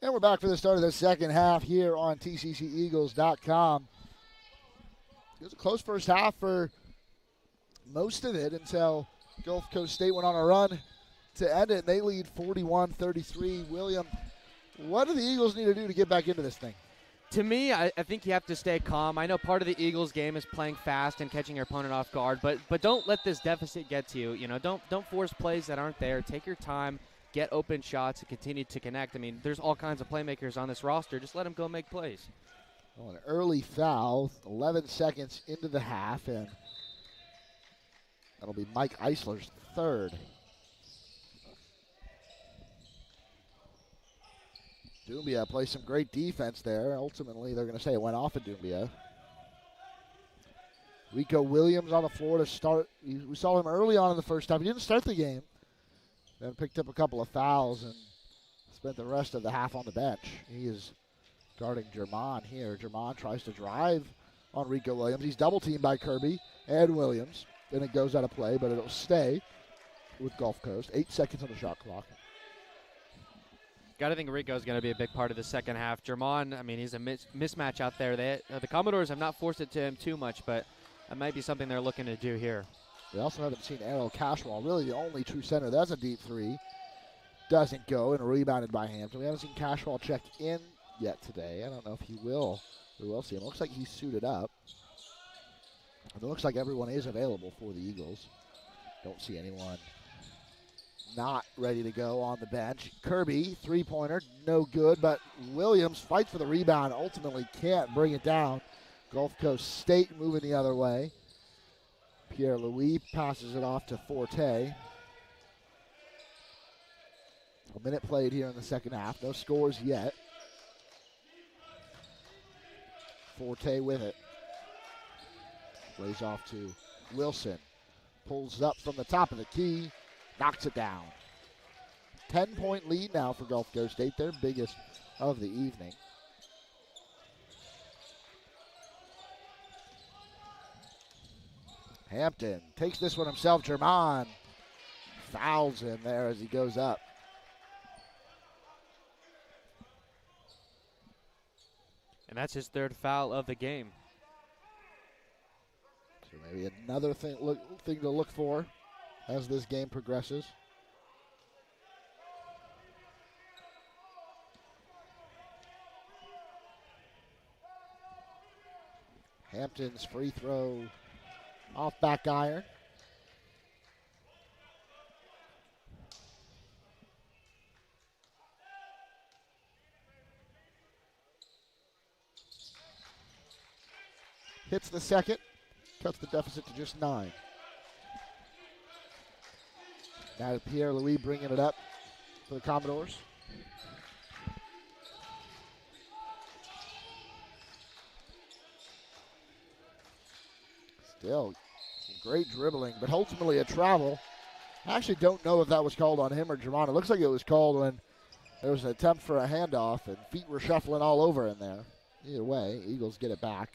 And we're back for the start of the second half here on TCCEagles.com. It was a close first half for most of it until Gulf Coast State went on a run to end it. They lead 41-33. William, what do the Eagles need to do to get back into this thing? To me, I think you have to stay calm. I know part of the Eagles game is playing fast and catching your opponent off guard, but don't let this deficit get to you. You know, don't force plays that aren't there. Take your time, get open shots, and continue to connect. I mean, there's all kinds of playmakers on this roster. Just let them go make plays. Well, an early foul, 11 seconds into the half, and that'll be Mike Eisler's third. Doumbia plays some great defense there. Ultimately, they're going to say it went off of Doumbia. Rico Williams on the floor to start. We saw him early on in the first half. He didn't start the game. Then picked up a couple of fouls and spent the rest of the half on the bench. He is guarding German here. German tries to drive on Rico Williams. He's double teamed by Kirby and Williams. Then it goes out of play, but it'll stay with Gulf Coast. 8 seconds on the shot clock. Got to think Rico's going to be a big part of the second half. German, I mean, he's a mismatch out there. The Commodores have not forced it to him too much, but that might be something they're looking to do here. We also haven't seen Errol Cashwell, really the only true center. That's a deep three. Doesn't go and rebounded by Hampton. We haven't seen Cashwell check in yet today. I don't know if he will. We will see him. Looks like he's suited up. It looks like everyone is available for the Eagles. Don't see anyone not ready to go on the bench. Kirby, three-pointer, no good, but Williams fights for the rebound, ultimately can't bring it down. Gulf Coast State moving the other way. Pierre Louis passes it off to Forte. A minute played here in the second half. No scores yet. Forte with it. Plays off to Wilson. Pulls up from the top of the key. Knocks it down. 10-point lead now for Gulf Coast State, their biggest of the evening. Hampton takes this one himself. German fouls him there as he goes up. And that's his third foul of the game. So maybe another thing to look for as this game progresses. Hampton's free throw off back iron. Hits the second, cuts the deficit to just 9. Now Pierre Louis bringing it up for the Commodores. Still some great dribbling, but ultimately a travel. I actually don't know if that was called on him or German. It looks like it was called when there was an attempt for a handoff and feet were shuffling all over in there. Either way, Eagles get it back.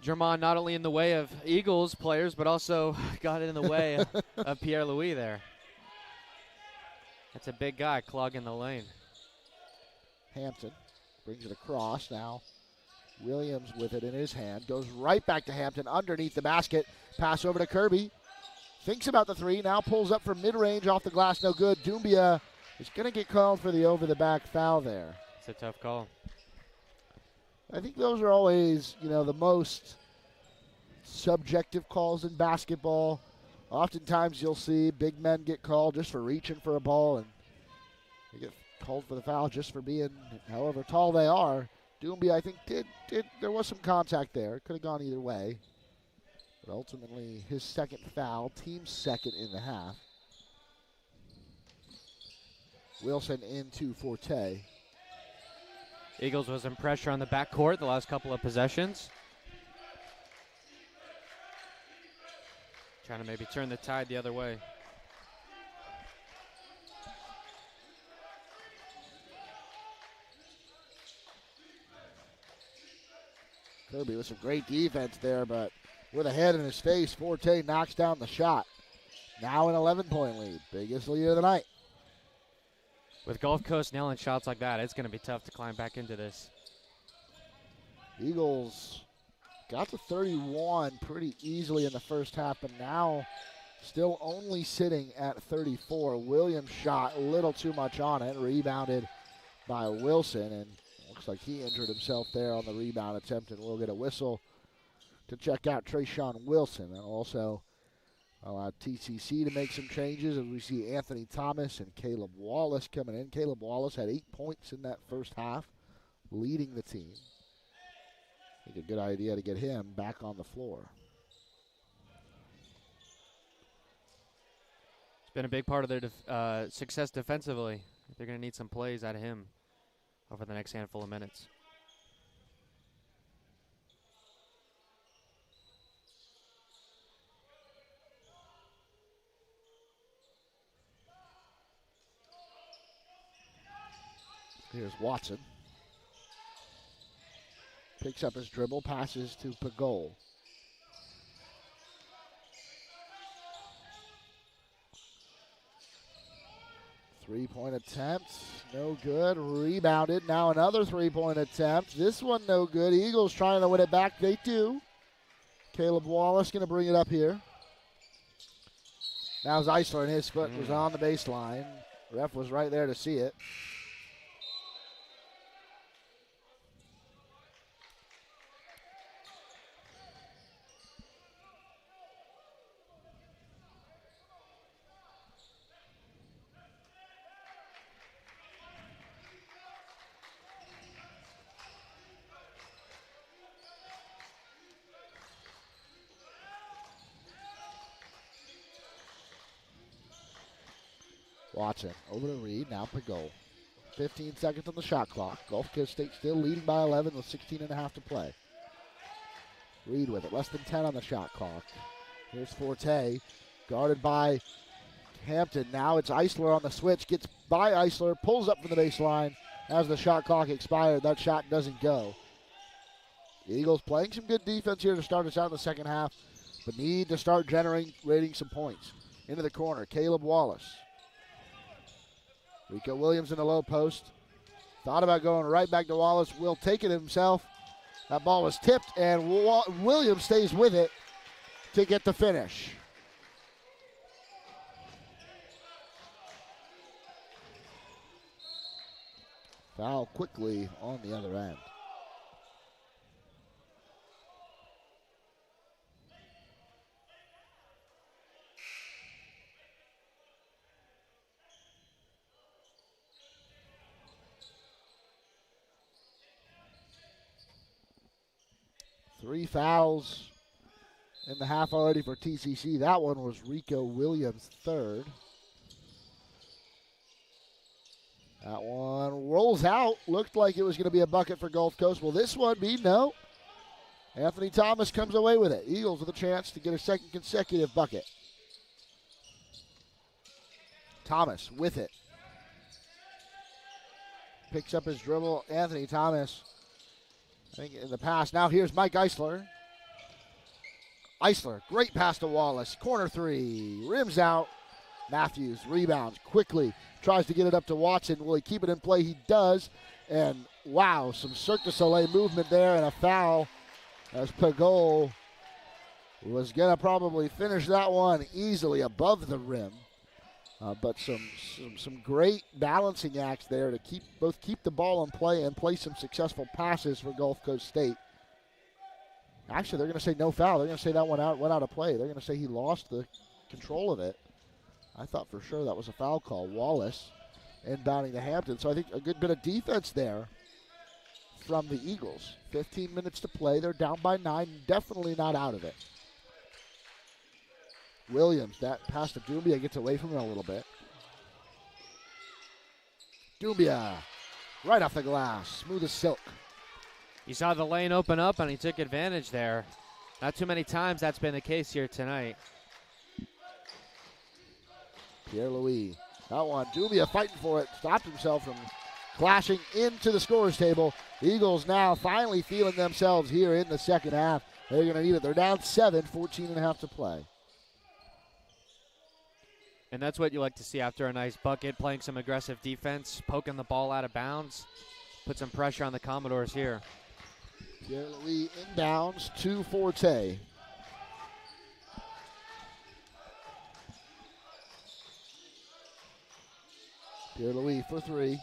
German not only in the way of Eagles players, but also got in the way of Pierre Louis there. That's a big guy clogging the lane. Hampton brings it across now. Williams with it in his hand. Goes right back to Hampton underneath the basket. Pass over to Kirby. Thinks about the three. Now pulls up from mid-range off the glass. No good. Doumbia is going to get called for the over-the-back foul there. It's a tough call. I think those are always, the most subjective calls in basketball. Oftentimes you'll see big men get called just for reaching for a ball, and they get called for the foul just for being however tall they are. Doumbia, I think, there was some contact there. Could have gone either way. But ultimately, his second foul, team's second in the half. Wilson into Forte. Eagles was in pressure on the backcourt the last couple of possessions. Trying to maybe turn the tide the other way. Kirby with some great defense there, but with a head in his face, Forte knocks down the shot. Now an 11-point lead. Biggest lead of the night. With Gulf Coast nailing shots like that, it's going to be tough to climb back into this. Eagles got to 31 pretty easily in the first half, but now still only sitting at 34. Williams shot a little too much on it, rebounded by Wilson, and looks like he injured himself there on the rebound attempt, and we'll get a whistle to check out Trayshawn Wilson. And also allow TCC to make some changes as we see Anthony Thomas and Caleb Wallace coming in. Caleb Wallace had 8 points in that first half, leading the team. I think a good idea to get him back on the floor. It's been a big part of their success defensively. They're going to need some plays out of him over the next handful of minutes. Here's Watson. Picks up his dribble, passes to Pagol. Three-point attempt, no good. Rebounded. Now another three-point attempt. This one no good. Eagles trying to win it back. They do. Caleb Wallace going to bring it up here. Now Zeisler, and his foot was on the baseline. Ref was right there to see it. Watson over to Reed, now Pagol. 15 seconds on the shot clock. Gulf Coast State still leading by 11 with 16.5 to play. Reed with it, less than 10 on the shot clock. Here's Forte, guarded by Hampton. Now it's Eisler on the switch, gets by Eisler, pulls up from the baseline. As the shot clock expired, that shot doesn't go. The Eagles playing some good defense here to start us out in the second half, but need to start generating some points. Into the corner, Caleb Wallace. Rico Williams in the low post. Thought about going right back to Wallace. Will take it himself. That ball was tipped, and Williams stays with it to get the finish. Foul quickly on the other end. Three fouls in the half already for TCC. That one was Rico Williams' third. That one rolls out. Looked like it was going to be a bucket for Gulf Coast. Will this one be? No. Anthony Thomas comes away with it. Eagles with a chance to get a second consecutive bucket. Thomas with it. Picks up his dribble. Anthony Thomas, I think in the pass. Now here's Mike Eisler. Eisler, great pass to Wallace. Corner three, rims out. Matthews rebounds quickly. Tries to get it up to Watson. Will he keep it in play? He does. And wow, some Cirque du Soleil movement there and a foul as Pagol was going to probably finish that one easily above the rim. But some great balancing acts there to keep the ball in play and play some successful passes for Gulf Coast State. Actually, they're going to say no foul. They're going to say that one went out of play. They're going to say he lost the control of it. I thought for sure that was a foul call. Wallace inbounding to Hampton. So I think a good bit of defense there from the Eagles. 15 minutes to play. They're down by 9. Definitely not out of it. Williams, that pass to Doumbia gets away from him a little bit. Doumbia, right off the glass, smooth as silk. He saw the lane open up and he took advantage there. Not too many times that's been the case here tonight. Pierre-Louis, that one, Doumbia fighting for it, stopped himself from clashing into the scorer's table. The Eagles now finally feeling themselves here in the second half. They're going to need it. They're down 7, 14.5 to play. And that's what you like to see after a nice bucket, playing some aggressive defense, poking the ball out of bounds, put some pressure on the Commodores here. Pierre-Louis inbounds to Forte. Pierre-Louis for three.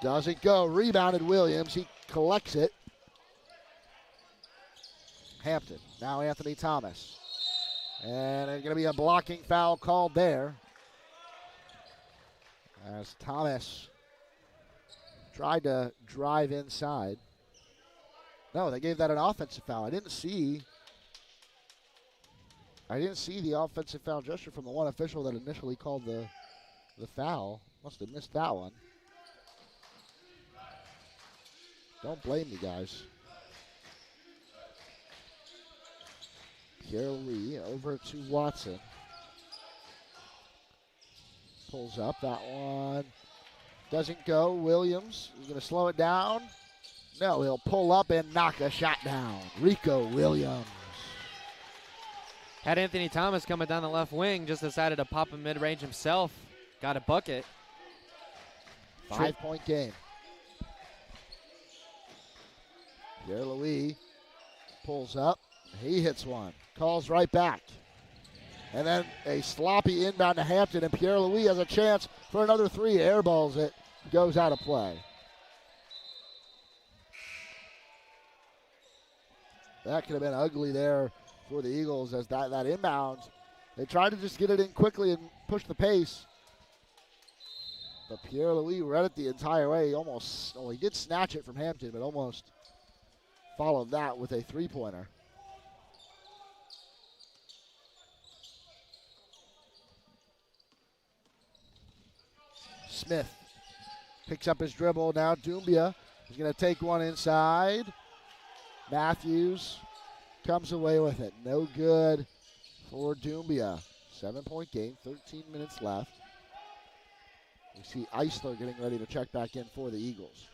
Doesn't go. Rebounded Williams. He collects it. Hampton. Now Anthony Thomas. And there's going to be a blocking foul called there, as Thomas tried to drive inside. No, they gave that an offensive foul. I didn't see the offensive foul gesture from the one official that initially called the foul. Must have missed that one. Don't blame me, guys. Pierre-Louis over to Watson. Pulls up that one. Doesn't go. Williams is going to slow it down. No, he'll pull up and knock a shot down. Rico Williams. Had Anthony Thomas coming down the left wing, just decided to pop a mid-range himself. Got a bucket. 5-point game. Pierre-Louis pulls up. He hits one. Calls right back. And then a sloppy inbound to Hampton, and Pierre-Louis has a chance for another three. Airballs it. Goes out of play. That could have been ugly there for the Eagles, as that inbound. They tried to just get it in quickly and push the pace. But Pierre-Louis read it the entire way. He did snatch it from Hampton, but almost followed that with a three-pointer. Smith picks up his dribble. Now Doumbia is going to take one inside. Matthews comes away with it. No good for Doumbia. 7-point game, 13 minutes left. We see Eisler getting ready to check back in for the Eagles.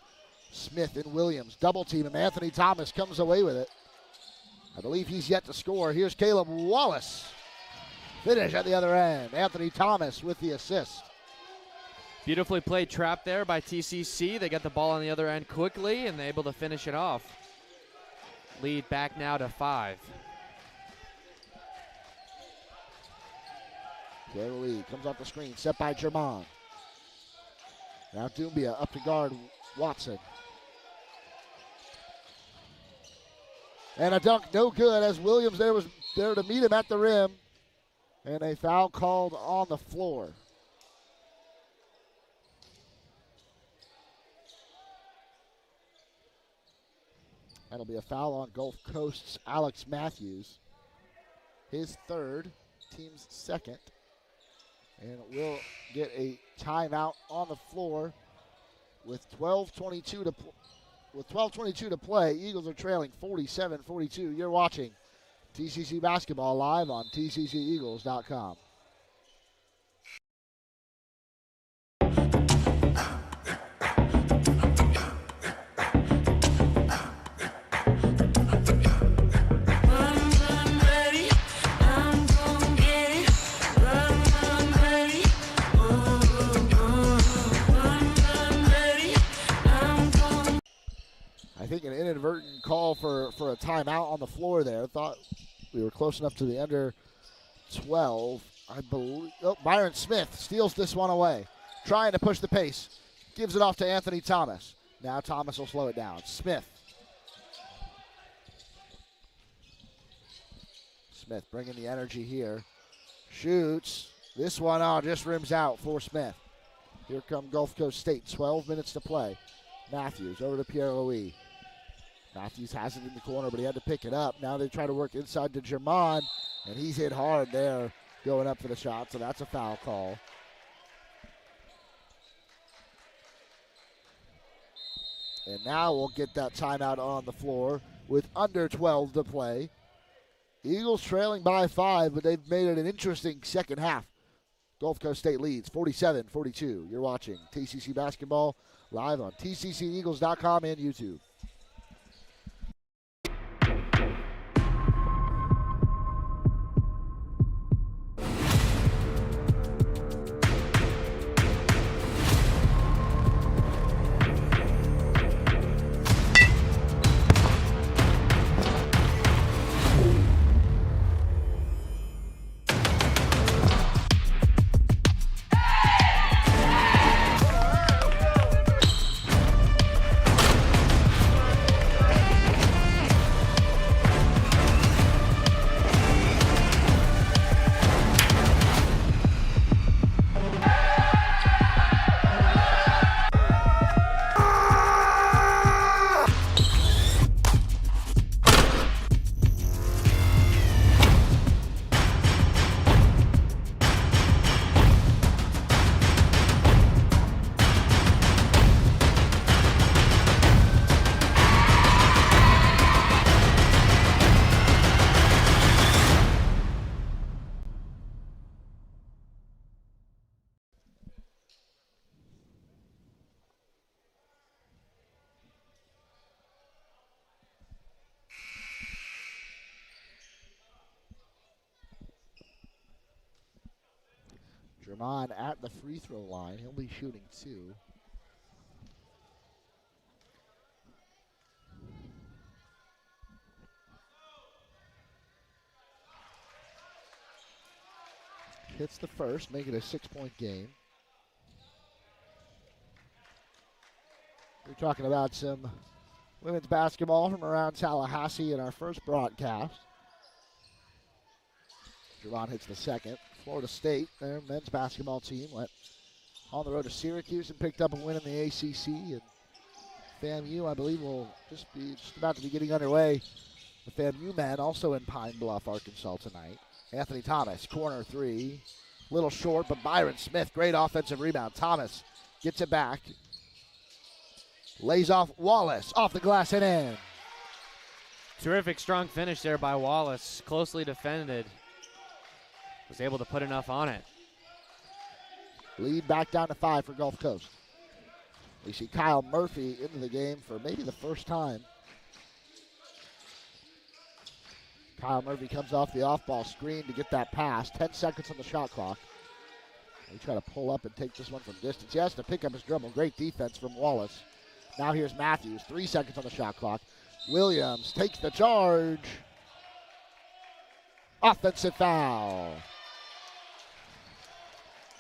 Smith and Williams double team him. Anthony Thomas comes away with it. I believe he's yet to score. Here's Caleb Wallace. Finish at the other end. Anthony Thomas with the assist. Beautifully played trap there by TCC. They got the ball on the other end quickly, and they're able to finish it off. Lead back now to 5. Pierre-Louis comes off the screen, set by Germán. Now Doumbia up to guard Watson. And a dunk no good, as Williams was there to meet him at the rim. And a foul called on the floor. That'll be a foul on Gulf Coast's Alex Matthews. His third, team's second. And we'll get a timeout on the floor with 12:22 to play. Eagles are trailing 47-42. You're watching TCC Basketball live on tcceagles.com. I think an inadvertent call for a timeout on the floor there. Thought we were close enough to the under 12. I believe. Oh, Byron Smith steals this one away. Trying to push the pace. Gives it off to Anthony Thomas. Now Thomas will slow it down. Smith bringing the energy here. Shoots. This one just rims out for Smith. Here come Gulf Coast State. 12 minutes to play. Matthews over to Pierre-Louis. Matthews has it in the corner, but he had to pick it up. Now they try to work inside to Germán, and he's hit hard there going up for the shot, so that's a foul call. And now we'll get that timeout on the floor with under 12 to play. Eagles trailing by 5, but they've made it an interesting second half. Gulf Coast State leads 47-42. You're watching TCC Basketball live on tcceagles.com and YouTube. German at the free throw line. He'll be shooting 2. Hits the first, make it a 6-point game. We're talking about some women's basketball from around Tallahassee in our first broadcast. German hits the second. Florida State, their men's basketball team, went on the road to Syracuse and picked up a win in the ACC. And FAMU, I believe, will just about to be getting underway. The FAMU men also in Pine Bluff, Arkansas tonight. Anthony Thomas, corner 3. Little short, but Byron Smith, great offensive rebound. Thomas gets it back. Lays off Wallace, off the glass and in. Terrific strong finish there by Wallace. Closely defended. Was able to put enough on it. Lead back down to 5 for Gulf Coast. We see Kyle Murphy into the game for maybe the first time. Kyle Murphy comes off the off-ball screen to get that pass. 10 seconds on the shot clock. He try to pull up and take this one from distance. He has to pick up his dribble. Great defense from Wallace. Now here's Matthews. 3 seconds on the shot clock. Williams takes the charge. Offensive foul.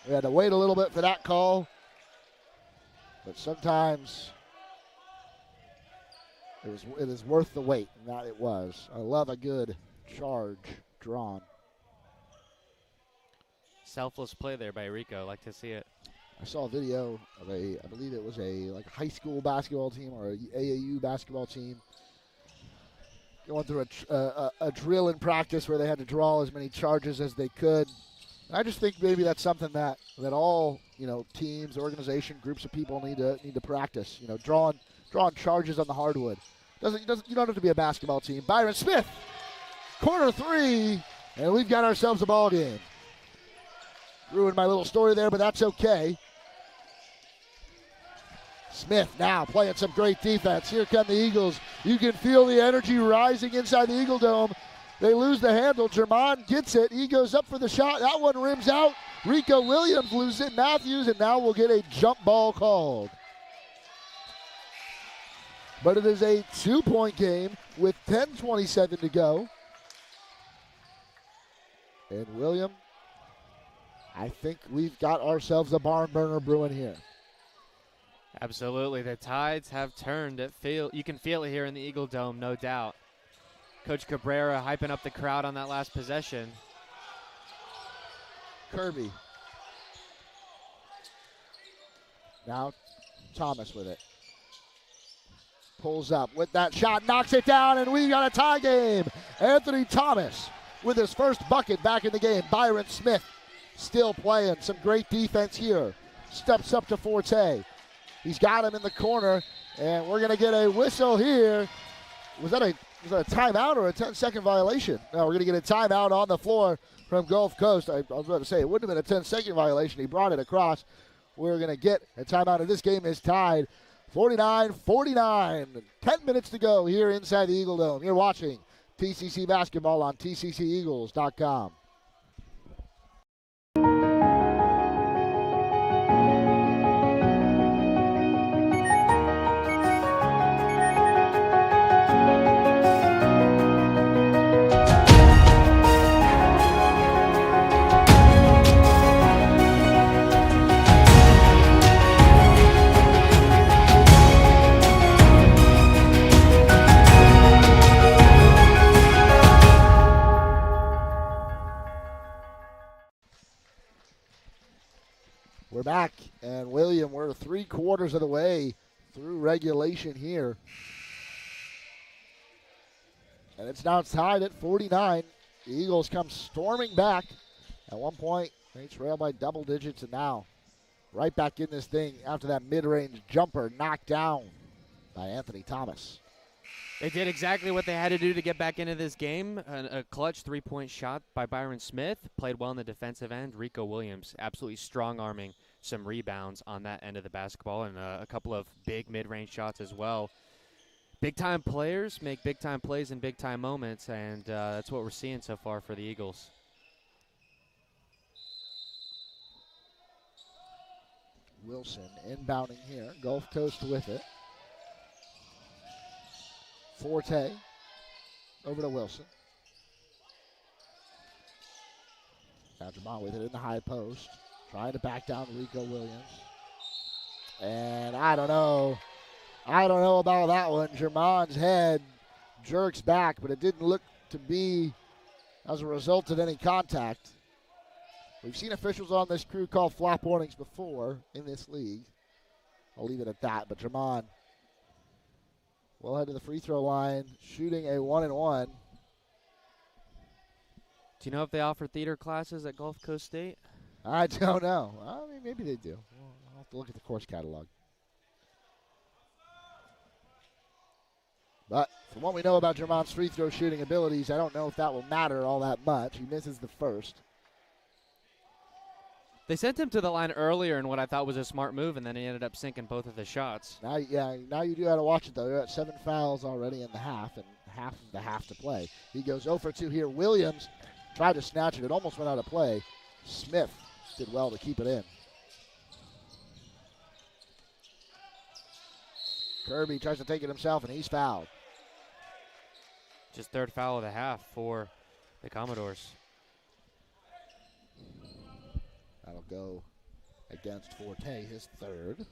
We had to wait a little bit for that call. But sometimes it is worth the wait, and that it was. I love a good charge drawn. Selfless play there by Rico. Like to see it. I saw a video of I believe it was a high school basketball team or a AAU basketball team going through a drill in practice where they had to draw as many charges as they could. I just think maybe that's something that all teams, organization, groups of people need to practice. Drawing charges on the hardwood. You don't have to be a basketball team. Byron Smith, corner 3, and we've got ourselves a ball game. Ruined my little story there, but that's okay. Smith now playing some great defense. Here come the Eagles. You can feel the energy rising inside the Eagle Dome. They lose the handle. German gets it. He goes up for the shot. That one rims out. Rico Williams loses it. Matthews, and now we'll get a jump ball called. But it is a 2-point game with 10:27 to go. And William, I think we've got ourselves a barn burner brewing here. Absolutely. The tides have turned. You can feel it here in the Eagle Dome, no doubt. Coach Cabrera hyping up the crowd on that last possession. Kirby. Now Thomas with it. Pulls up with that shot, knocks it down, and we got a tie game. Anthony Thomas with his first bucket back in the game. Byron Smith still playing. Some great defense here. Steps up to Forte. He's got him in the corner, and we're going to get a whistle here. Was that a timeout or a 10-second violation? No, we're going to get a timeout on the floor from Gulf Coast. I was about to say it wouldn't have been a 10-second violation. He brought it across. We're going to get a timeout, and this game is tied 49-49. 10 minutes to go here inside the Eagle Dome. You're watching TCC basketball on tcceagles.com. We're back, and William, we're 3/4 of the way through regulation here. And it's now tied at 49. The Eagles come storming back. At one point, they trailed by double digits, and now right back in this thing after that mid-range jumper knocked down by Anthony Thomas. They did exactly what they had to do to get back into this game. A clutch 3-point shot by Byron Smith. Played well in the defensive end. Rico Williams absolutely strong-arming some rebounds on that end of the basketball, and a couple of big mid-range shots as well. Big-time players make big-time plays in big-time moments, and that's what we're seeing so far for the Eagles. Wilson inbounding here. Gulf Coast with it. Forte over to Wilson. Now Jamon with it in the high post. Trying to back down Rico Williams. And I don't know about that one. Jermon's head jerks back, but it didn't look to be as a result of any contact. We've seen officials on this crew call flop warnings before in this league. I'll leave it at that, but Jermon will head to the free throw line, shooting a 1-and-1. Do you know if they offer theater classes at Gulf Coast State? I don't know. I mean, maybe they do. I'll have to look at the course catalog. But from what we know about Jermon's free throw shooting abilities, I don't know if that will matter all that much. He misses the first. They sent him to the line earlier in what I thought was a smart move, and then he ended up sinking both of the shots. Now you do have to watch it, though. You're at 7 fouls already in the half, and half of the half to play. He goes 0 for 2 here. Williams tried to snatch it. It almost went out of play. Smith did well to keep it in. Kirby tries to take it himself, and he's fouled. Just third foul of the half for the Commodores. That'll go against Forte, his third.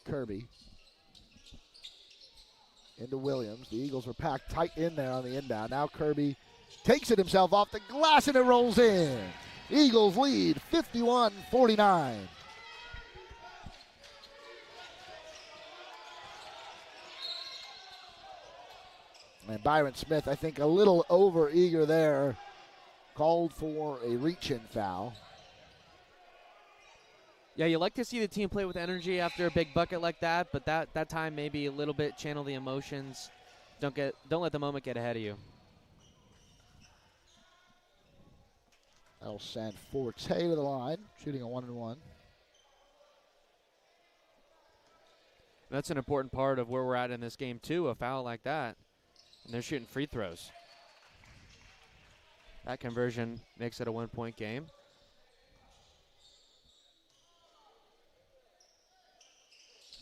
Kirby into Williams. The Eagles were packed tight in there on the inbound. Now Kirby takes it himself off the glass, and it rolls in. Eagles lead 51-49. And Byron Smith, I think, a little over-eager there. Called for a reach-in foul. Yeah, you like to see the team play with energy after a big bucket like that, but that time maybe a little bit channel the emotions. Don't let the moment get ahead of you. That'll send Forte to the line, shooting a 1-and-1. That's an important part of where we're at in this game, too, a foul like that. And they're shooting free throws. That conversion makes it a 1-point game.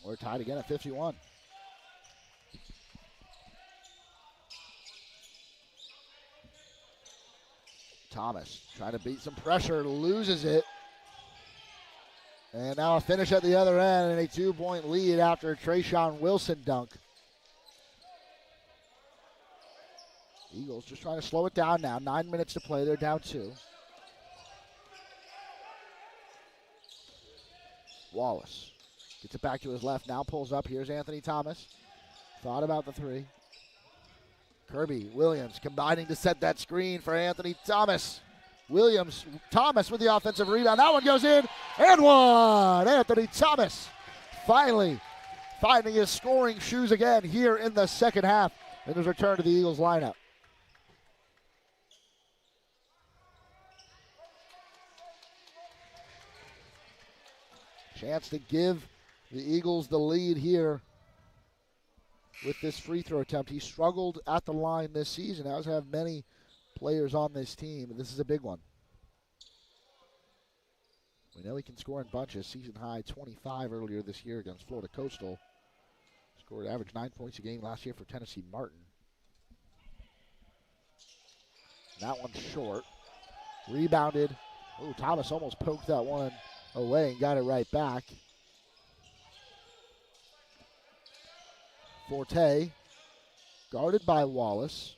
We're tied again at 51. Thomas trying to beat some pressure, loses it. And now a finish at the other end and a 2-point lead after a Trayshawn Wilson dunk. Eagles just trying to slow it down now. 9 minutes to play. They're down 2. Wallace gets it back to his left. Now pulls up. Here's Anthony Thomas. Thought about the 3. Kirby, Williams combining to set that screen for Anthony Thomas. Thomas with the offensive rebound. That one goes in and one. Anthony Thomas finally finding his scoring shoes again here in the second half. And his return to the Eagles lineup. Chance to give the Eagles the lead here with this free throw attempt. He struggled at the line this season, as have many players on this team, and this is a big one. We know he can score in bunches. Season high 25 earlier this year against Florida Coastal. Scored average 9 points a game last year for Tennessee Martin. That one's short. Rebounded. Oh, Thomas almost poked that one away and got it right back. Forte, guarded by Wallace.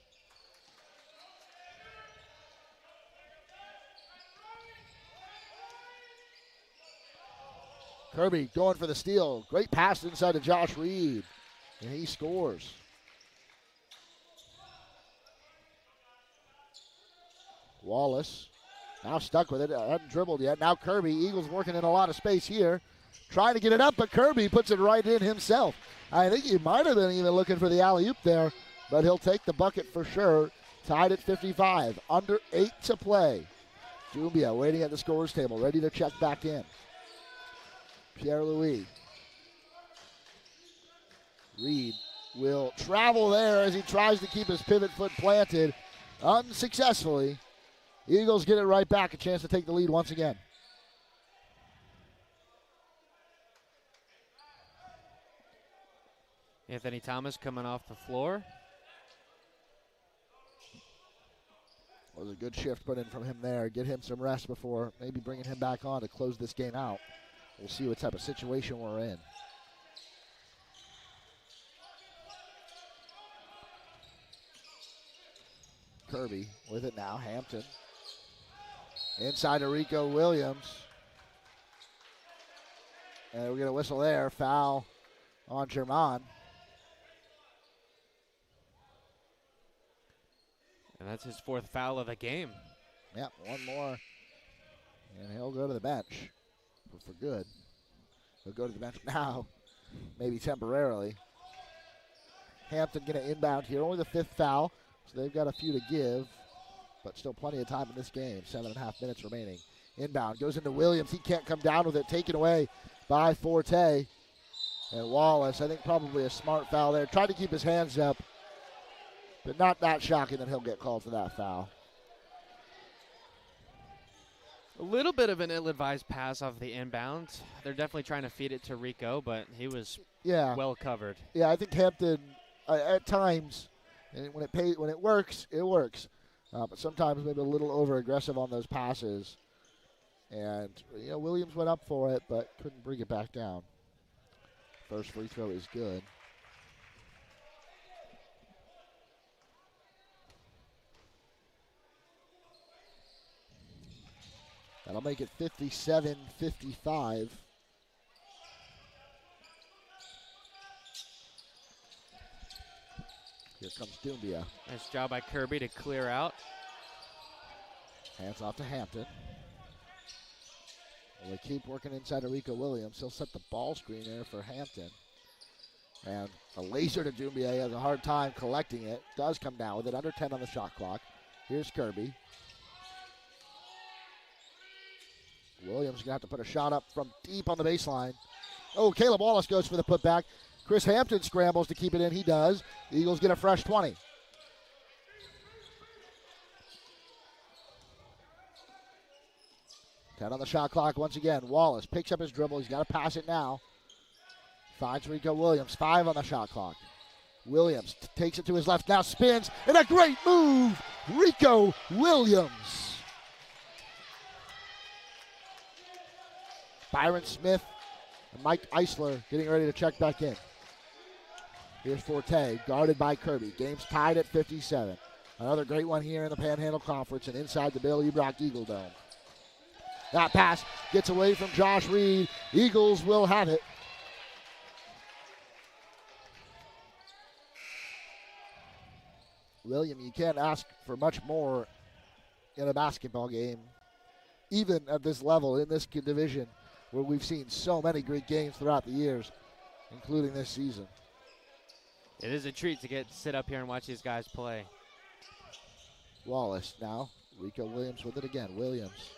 Kirby going for the steal. Great pass inside to Josh Reed, and he scores. Wallace now stuck with it. Hasn't dribbled yet. Now Kirby, Eagles working in a lot of space here. Trying to get it up, but Kirby puts it right in himself. I think he might have been even looking for the alley-oop there, but he'll take the bucket for sure. Tied at 55. Under 8 to play. Dumbia waiting at the scorer's table, ready to check back in. Pierre-Louis. Reed will travel there as he tries to keep his pivot foot planted unsuccessfully. Eagles get it right back, a chance to take the lead once again. Anthony Thomas coming off the floor. Was a good shift put in from him there. Get him some rest before maybe bringing him back on to close this game out. We'll see what type of situation we're in. Kirby with it now. Hampton. Inside to Rico Williams. And we're going to whistle there. Foul on German. And that's his 4th foul of the game. Yep, one more. And he'll go to the bench for good. He'll go to the bench now, maybe temporarily. Hampton going to inbound here. Only the 5th foul, so they've got a few to give, but still plenty of time in this game. 7.5 minutes remaining. Inbound goes into Williams. He can't come down with it. Taken away by Forte. And Wallace, I think probably a smart foul there. Tried to keep his hands up, but not that shocking that he'll get called for that foul. A little bit of an ill-advised pass off the inbound. They're definitely trying to feed it to Rico, but he was well covered. Yeah, I think Hampton, at times, and when it works, it works. But sometimes maybe a little over-aggressive on those passes. And, Williams went up for it, but couldn't bring it back down. First free throw is good. That'll make it 57-55. Here comes Doumbia. Nice job by Kirby to clear out. Hands off to Hampton. Well, they keep working inside of Rico Williams. He'll set the ball screen there for Hampton. And a laser to Doumbia. He has a hard time collecting it. Does come down with it. Under 10 on the shot clock. Here's Kirby. Williams going to have to put a shot up from deep on the baseline. Oh, Caleb Wallace goes for the putback. Chris Hampton scrambles to keep it in. He does. The Eagles get a fresh 20. Ten on the shot clock once again. Wallace picks up his dribble. He's got to pass it now. Finds Rico Williams. 5 on the shot clock. Williams takes it to his left. Now spins. And a great move. Rico Williams. Byron Smith and Mike Eisler getting ready to check back in. Here's Forte, guarded by Kirby. Game's tied at 57. Another great one here in the Panhandle Conference and inside the Bill Ebrock Eagle Dome. That pass gets away from Josh Reed. Eagles will have it. William, you can't ask for much more in a basketball game, even at this level, in this division, where we've seen so many great games throughout the years, including this season. It is a treat to sit up here and watch these guys play. Wallace now. Rico Williams with it again. Williams.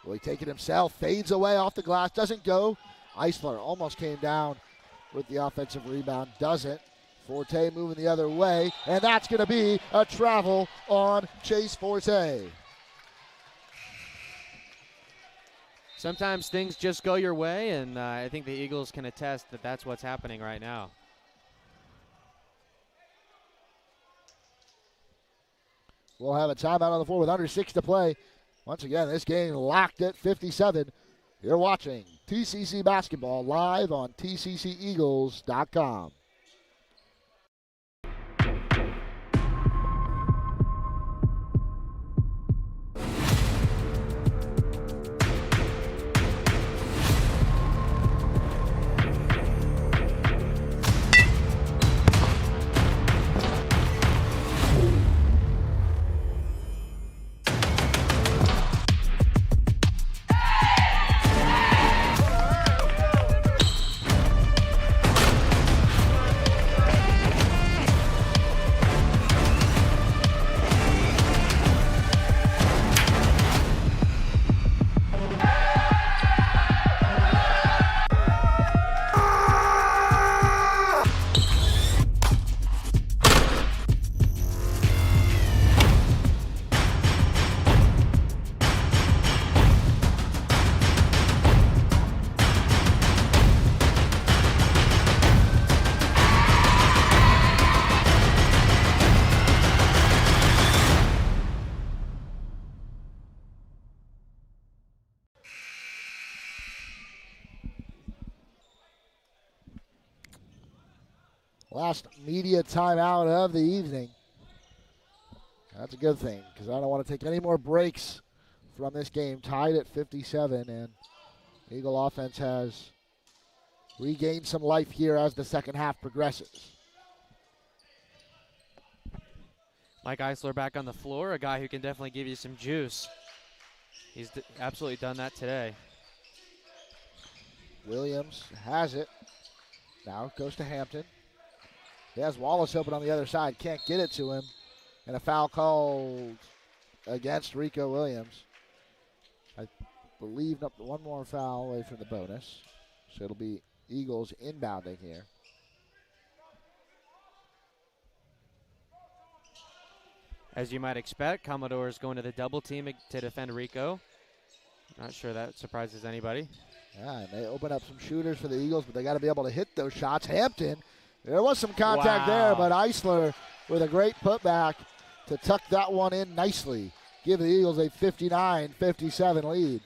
Will he take it himself? Fades away off the glass. Doesn't go. Eisler almost came down with the offensive rebound. Doesn't. Forte moving the other way. And that's going to be a travel on Chase Forte. Sometimes things just go your way, and I think the Eagles can attest that that's what's happening right now. We'll have a timeout on the floor with under 6 to play. Once again, this game locked at 57. You're watching TCC Basketball live on tcceagles.com. Last media timeout of the evening. That's a good thing because I don't want to take any more breaks from this game. Tied at 57, and Eagle offense has regained some life here as the second half progresses. Mike Eisler back on the floor, a guy who can definitely give you some juice. He's absolutely done that today. Williams has it. Now it goes to Hampton. He has Wallace open on the other side. Can't get it to him. And a foul called against Rico Williams. I believe one more foul away from the bonus. So it'll be Eagles inbounding here. As you might expect, Commodores going to the double team to defend Rico. Not sure that surprises anybody. Yeah, and they open up some shooters for the Eagles, but they got to be able to hit those shots. Hampton, there was some contact there, but Eisler with a great putback to tuck that one in nicely. Give the Eagles a 59-57 lead.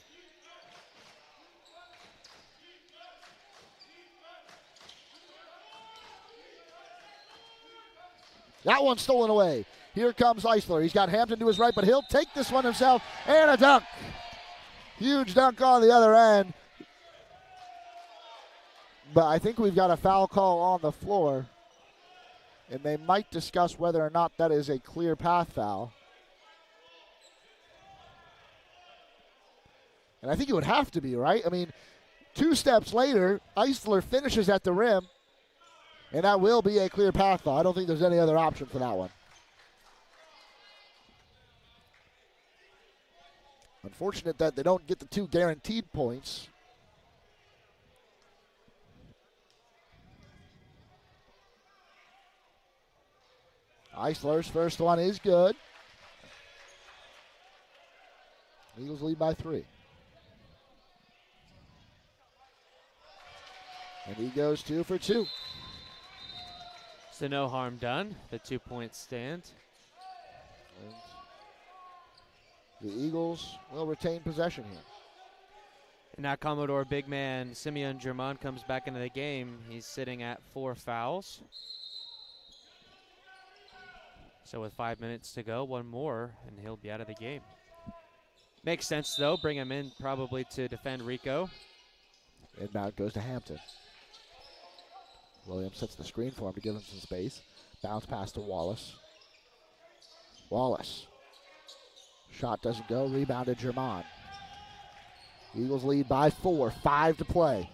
That one's stolen away. Here comes Eisler. He's got Hampton to his right, but he'll take this one himself, and a dunk. Huge dunk on the other end. But I think we've got a foul call on the floor, and they might discuss whether or not that is a clear path foul. And I think it would have to be, right? I mean, 2 steps later, Eisler finishes at the rim, and that will be a clear path foul. I don't think there's any other option for that one. Unfortunate that they don't get the 2 guaranteed points. Eisler's first one is good. Eagles lead by 3. And he goes 2 for 2. So no harm done. The 2-point stand. And the Eagles will retain possession here. And now Commodore big man Simeon German comes back into the game. He's sitting at 4 fouls. So with 5 minutes to go, one more, and he'll be out of the game. Makes sense, though. Bring him in probably to defend Rico. Inbound goes to Hampton. Williams sets the screen for him to give him some space. Bounce pass to Wallace. Wallace. Shot doesn't go. Rebounded German. Eagles lead by 4. 5 to play.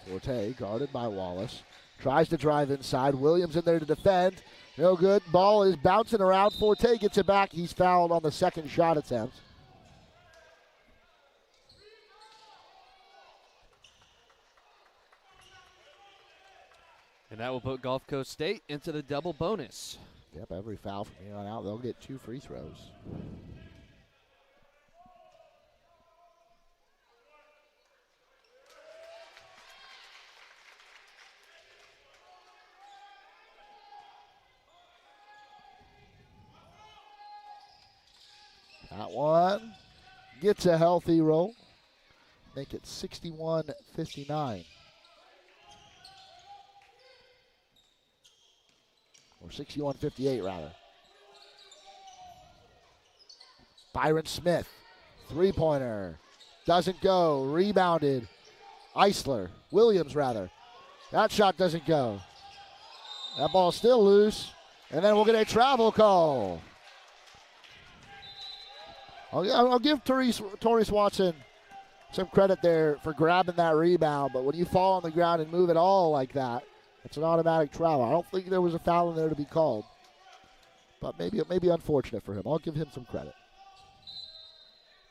Forte guarded by Wallace. Tries to drive inside. Williams in there to defend. No good. Ball is bouncing around. Forte gets it back. He's fouled on the second shot attempt. And that will put Gulf Coast State into the double bonus. Yep, every foul from here on out, they'll get 2 free throws. That one gets a healthy roll. Make it 61-59. Or 61-58, rather. Byron Smith, 3-pointer. Doesn't go. Rebounded. Williams, rather. That shot doesn't go. That ball's still loose. And then we'll get a travel call. I'll give Taurease Watson some credit there for grabbing that rebound, but when you fall on the ground and move it all like that, it's an automatic travel. I don't think there was a foul in there to be called, but maybe unfortunate for him. I'll give him some credit.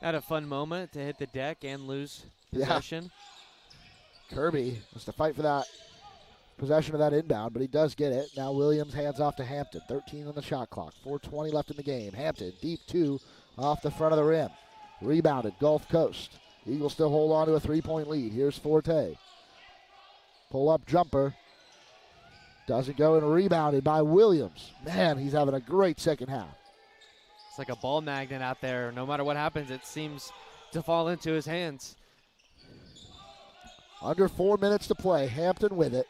Had a fun moment to hit the deck and lose possession. Yeah. Kirby has to fight for that possession of that inbound, but he does get it. Now Williams hands off to Hampton. 13 on the shot clock. 4:20 left in the game. Hampton, deep 2 off the front of the rim. Rebounded, Gulf Coast. Eagles still hold on to a 3-point lead. Here's Forte. Pull-up jumper. Doesn't go, and rebounded by Williams. Man, he's having a great second half. It's like a ball magnet out there. No matter what happens, it seems to fall into his hands. Under 4 minutes to play. Hampton with it.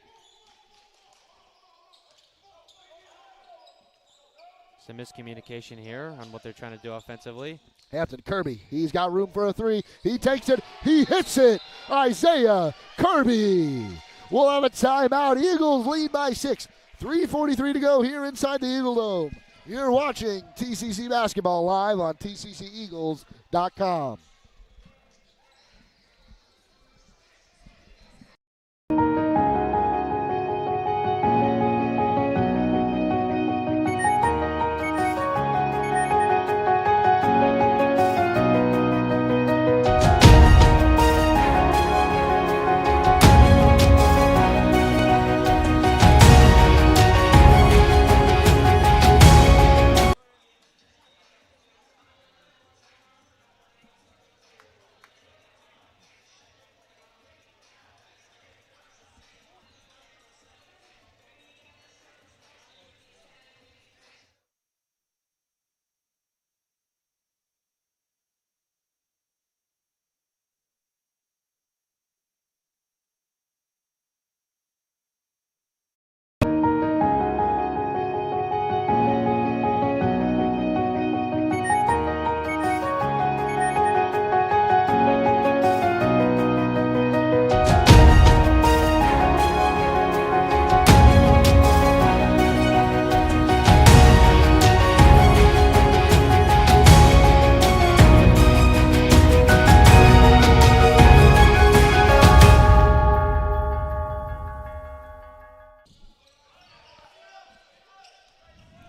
Some miscommunication here on what they're trying to do offensively. Hampton, Kirby, he's got room for a three. He takes it, he hits it. Isaiah Kirby will have a timeout. Eagles lead by 6. 3:43 to go here inside the Eagle Dome. You're watching TCC Basketball live on tcceagles.com.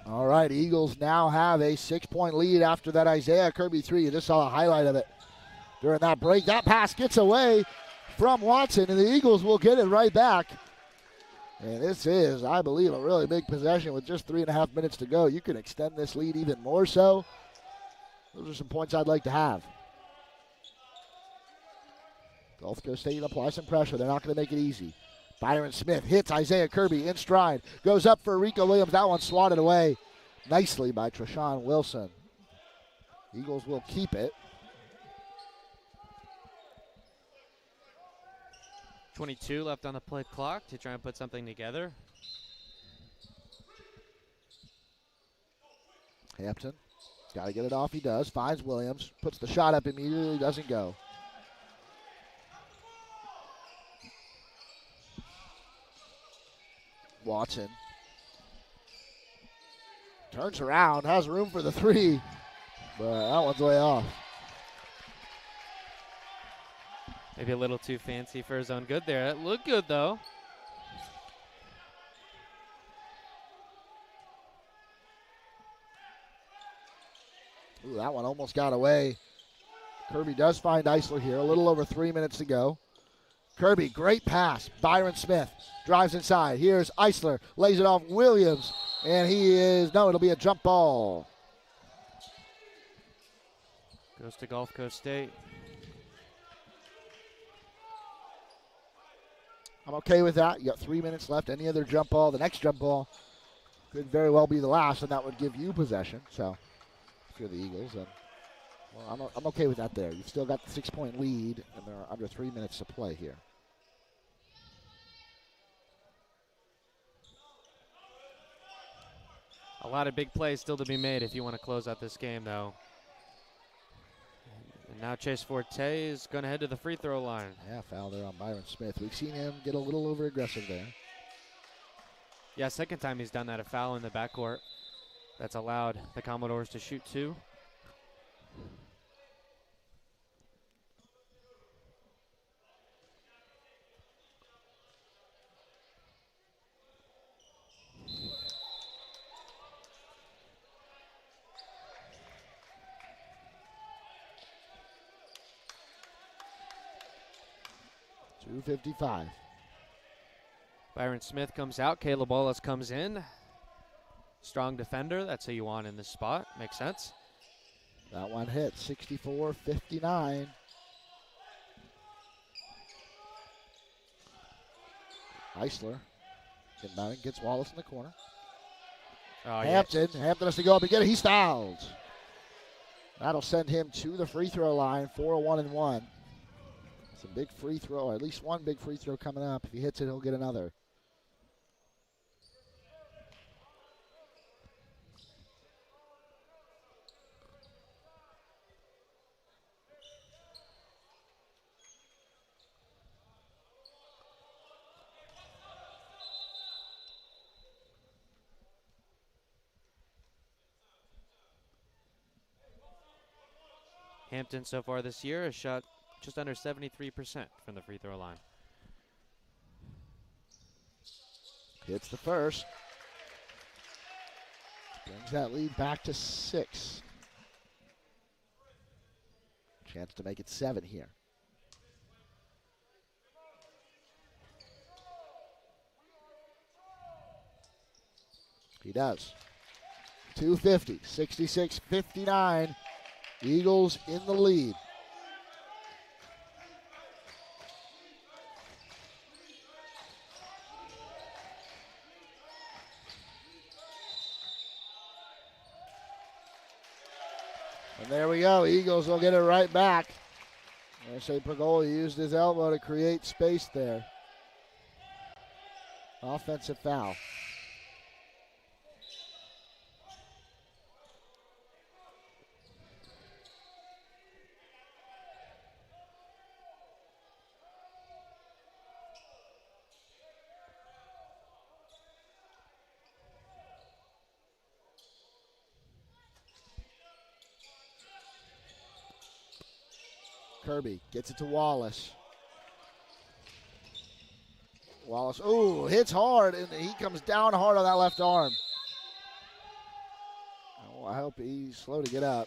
All right, Eagles now have a 6-point lead after that Isaiah Kirby three. You just saw a highlight of it during that break. That pass gets away from Watson, and the Eagles will get it right back. And this is, I believe, a really big possession with just 3.5 minutes to go. You can extend this lead even more so. Those are some points I'd like to have. Gulf Coast State apply some pressure. They're not going to make it easy. Byron Smith hits Isaiah Kirby in stride. Goes up for Rico Williams. That one swatted away nicely by Treshawn Wilson. Eagles will keep it. 22 left on the play clock to try and put something together. Hampton, got to get it off. He does. Finds Williams. Puts the shot up immediately. Doesn't go. Watson turns around, has room for the three, but that one's way off. Maybe a little too fancy for his own good there. It looked good, though. Ooh, that one almost got away. Kirby does find Eisler here. A little over 3 minutes to go. Kirby, great pass. Byron Smith drives inside. Here's Eisler, lays it off Williams, and it'll be a jump ball. Goes to Gulf Coast State. I'm okay with that. You got 3 minutes left. Any other jump ball, the next jump ball could very well be the last, and that would give you possession. So if you're the Eagles, then well, I'm okay with that there. You've still got the 6-point lead, and there are under 3 minutes to play here. A lot of big plays still to be made if you want to close out this game, though. And now Chase Forte is going to head to the free throw line. Yeah, foul there on Byron Smith. We've seen him get a little over-aggressive there. Yeah, second time he's done that, a foul in the backcourt. That's allowed the Commodores to shoot two. .255. Byron Smith comes out. Caleb Wallace comes in. Strong defender. That's who you want in this spot. Makes sense. That one hit. 64-59. Eisler gets Wallace in the corner. Oh, Hampton has to go up and get it. He's fouled. That'll send him to the free throw line for a 1-and-1. Some big free throw, or at least one big free throw coming up. If he hits it, he'll get another. Hampton so far this year has shot just under 73% from the free throw line. Hits the first. Brings that lead back to 6. Chance to make it 7 here. He does. 250, 66-59. Eagles in the lead. And there we go. Eagles will get it right back. I say Pergola used his elbow to create space there. Offensive foul. Kirby gets it to Wallace. Wallace, ooh, hits hard, and he comes down hard on that left arm. Oh, I hope he's slow to get up.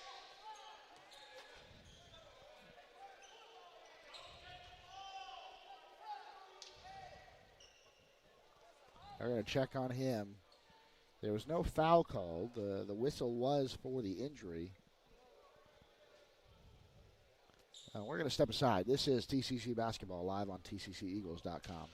They're going to check on him. There was no foul called. The whistle was for the injury. We're going to step aside. This is TCC Basketball live on TCCEagles.com.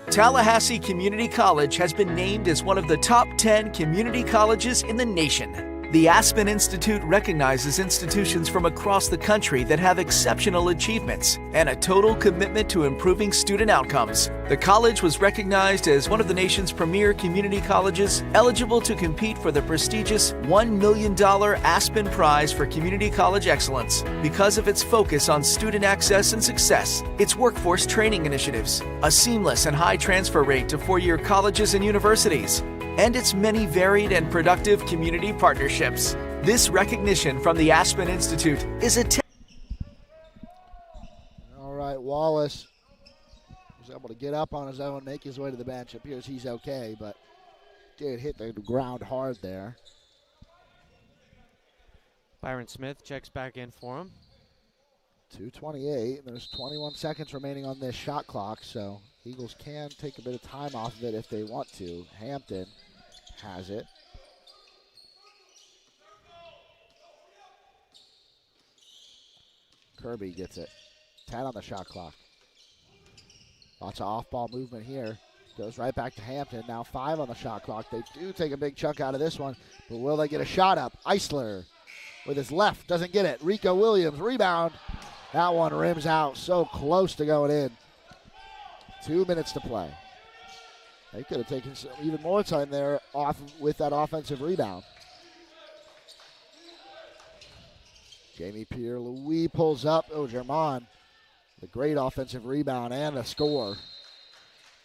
Tallahassee Community College has been named as one of the top 10 community colleges in the nation. The Aspen Institute recognizes institutions from across the country that have exceptional achievements and a total commitment to improving student outcomes. The college was recognized as one of the nation's premier community colleges eligible to compete for the prestigious $1 million Aspen Prize for Community College Excellence because of its focus on student access and success, its workforce training initiatives, a seamless and high transfer rate to four-year colleges and universities, and its many varied and productive community partnerships. This recognition from the Aspen Institute is a All right, Wallace was able to get up on his own, make his way to the bench. It appears he's okay, but did hit the ground hard there. Byron Smith checks back in for him. 2:28, and there's 21 seconds remaining on this shot clock, so Eagles can take a bit of time off of it if they want to. Hampton has it. Kirby gets it. 10 on the shot clock. Lots of off-ball movement here. Goes right back to Hampton. Now 5 on the shot clock. They do take a big chunk out of this one, but will they get a shot up? Eisler with his left doesn't get it. Rico Williams rebound. That one rims out. So close to going in. 2 minutes to play. They could have taken some, even more time there off with that offensive rebound. Jamie Pierre-Louis pulls up. Oh, German, the great offensive rebound and a score.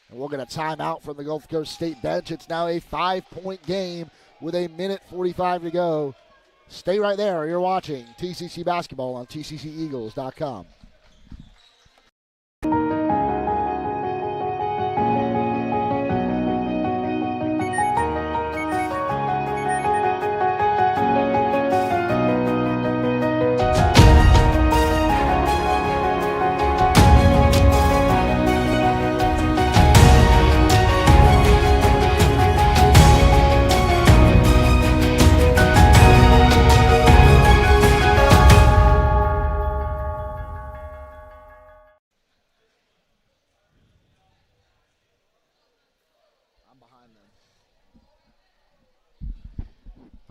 And we'll get a timeout from the Gulf Coast State bench. It's now a 5-point game with 1:45 to go. Stay right there. You're watching TCC Basketball on TCCEagles.com.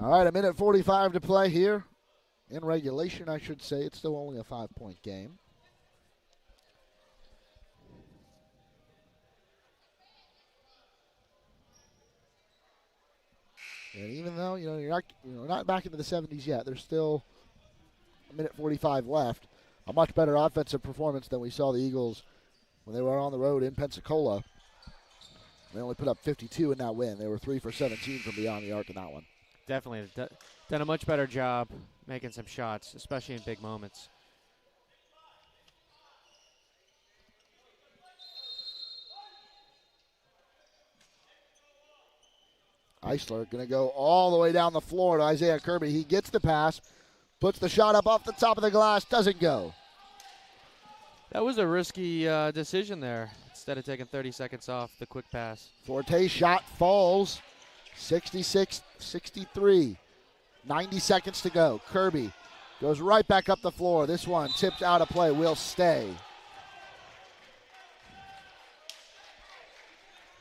All right, 1:45 to play here. In regulation, I should say. It's still only a 5-point game. And even though you're not back into the 70s yet, there's still a minute 45 left. A much better offensive performance than we saw the Eagles when they were on the road in Pensacola. They only put up 52 in that win. They were 3 for 17 from beyond the arc in that one. Definitely done a much better job making some shots, especially in big moments. Eisler going to go all the way down the floor to Isaiah Kirby. He gets the pass, puts the shot up off the top of the glass, doesn't go. That was a risky decision there, instead of taking 30 seconds off the quick pass. Forte's shot falls, 66-63. 90 seconds to go. Kirby goes right back up the floor. This one tipped out of play, will stay.